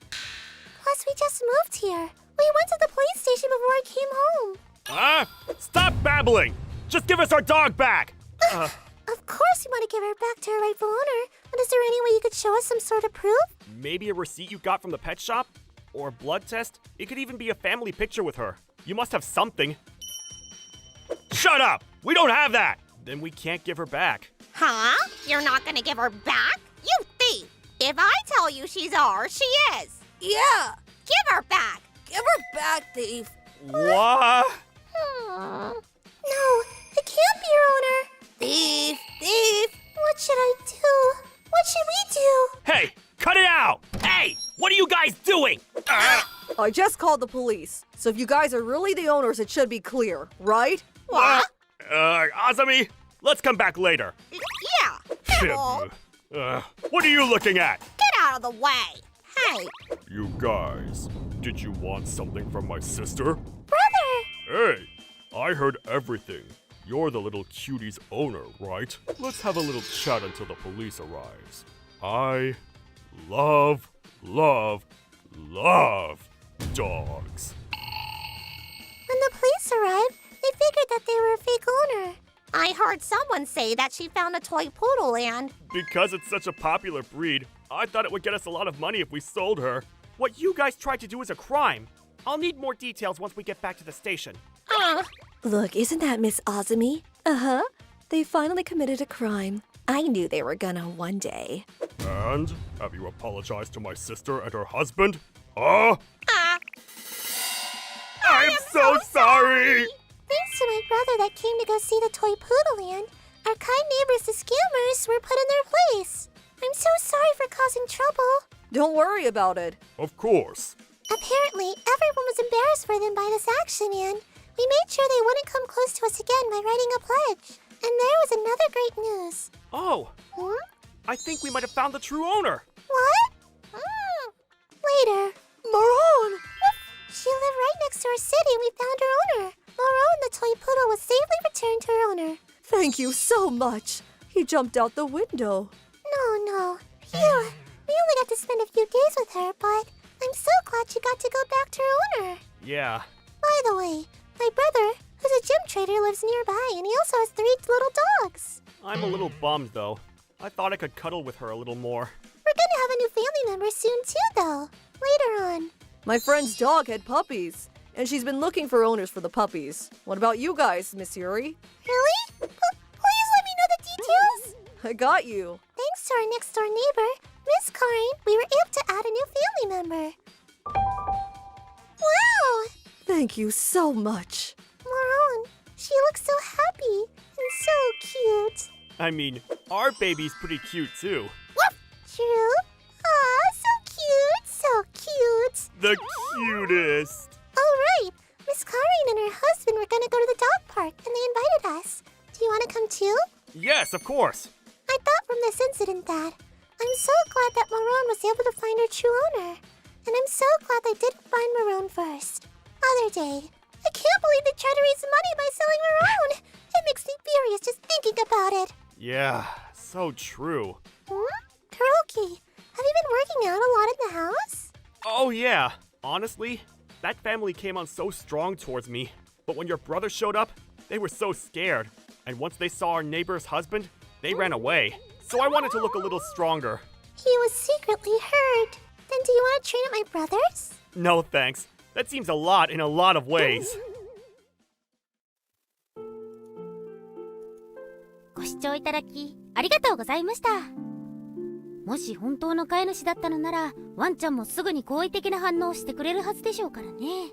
Plus, we just moved here. We went to the police station before I came home. Stop babbling! Just give us our dog back! Of course we want to give her back to her rightful owner, but is there any way you could show us some sort of proof? Maybe a receipt you got from the pet shop? Or a blood test? It could even be a family picture with her. You must have something. Shut up! We don't have that! Then we can't give her back. Huh? You're not gonna give her back? You thief! If I tell you she's ours, she is. Yeah, Give her back. give her back, thief. What? No, it can't be your owner. Thief, thief. What should I do? What should we do? Hey, cut it out! Hey, what are you guys doing? I just called the police, so if you guys are really the owners, it should be clear, right? What? Azami, let's come back later. Yeah. Pebble, What are you looking at? get out of the way. Hey, You guys, did you want something from my sister? Brother! Hey, I heard everything. You're the little cutie's owner, right? Let's have a little chat until the police arrives. I love love dogs. When the police arrived, they figured that they were a fake owner. I heard someone say that she found a toy poodle and... Because it's such a popular breed, I thought it would get us a lot of money if we sold her. What you guys tried to do is a crime. I'll need more details once we get back to the station. Look, isn't that Miss Azumi? Uh-huh. They finally committed a crime. I knew they were gonna one day. And have you apologized to my sister and her husband? I'm so sorry! Thanks to my brother that came to go see the toy poodle land, our kind neighbors, the scammers, were put in their place. I'm so sorry for causing trouble. Don't worry about it. Of course. Apparently, everyone was embarrassed for them by this action, and we made sure they wouldn't come close to us again by writing a pledge. And there was another great news. Oh, I think we might have found the true owner. What? Later. Maron! She lived right next to our city and we found her owner. Moron, the toy poodle, was safely returned to her owner. Thank you so much. He jumped out the window. No. Phew. We only got to spend a few days with her, but I'm so glad she got to go back to her owner. Yeah. By the way, my brother, who's a gym trader, lives nearby and he also has 3 little dogs. I'm a little bummed, though. I thought I could cuddle with her a little more. We're gonna have a new family member soon too, though. Later on. My friend's dog had puppies, and she's been looking for owners for the puppies. What about you guys, Miss Hiroi? Really? Please let me know the details. I got you. Thanks to our next door neighbor, Miss Karin, we were able to add a new family member. Wow! Thank you so much. Moron, she looks so happy and so cute. I mean, our baby's pretty cute, too. True? Aw, so cute. The cutest. All right, Miss Karin and her husband were gonna go to the dog park, and they invited us. Do you want to come too? Yes, of course. I thought from this incident that I'm so glad that Maron was able to find her true owner. And I'm so glad they didn't find Maron first. Other day. I can't believe they tried to raise money by selling Maron. It makes me furious just thinking about it. Yeah, so true. Kuroki, have you been working out a lot in the house? Oh, yeah. Honestly, that family came on so strong towards me. But when your brother showed up, they were so scared. And once they saw our neighbor's husband, they ran away. So I wanted to look a little stronger. He was secretly hurt. Then do you want to train at my brother's? No, thanks. That seems a lot in a lot of ways. ご視聴いただきありがとうございました。もし本当の飼い主だったのなら、ワンちゃんもすぐに好意的な反応をしてくれるはずでしょうからね。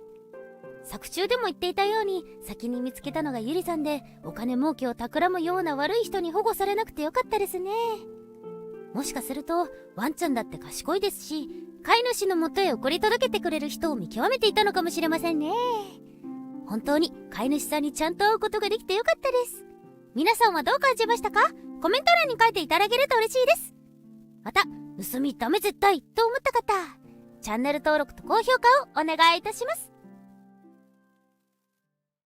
作中でも言っていたように、先に見つけたのがゆりさんで、お金儲けを企むような悪い人に保護されなくてよかったですね。もしかするとワンちゃんだって賢いですし、飼い主の元へ送り届けてくれる人を見極めていたのかもしれませんね。本当に飼い主さんにちゃんと会うことができてよかったです。皆さんはどう感じましたか？コメント欄に書いていただけると嬉しいです。また、盗みダメ絶対と思った方、チャンネル登録と高評価をお願いいたします。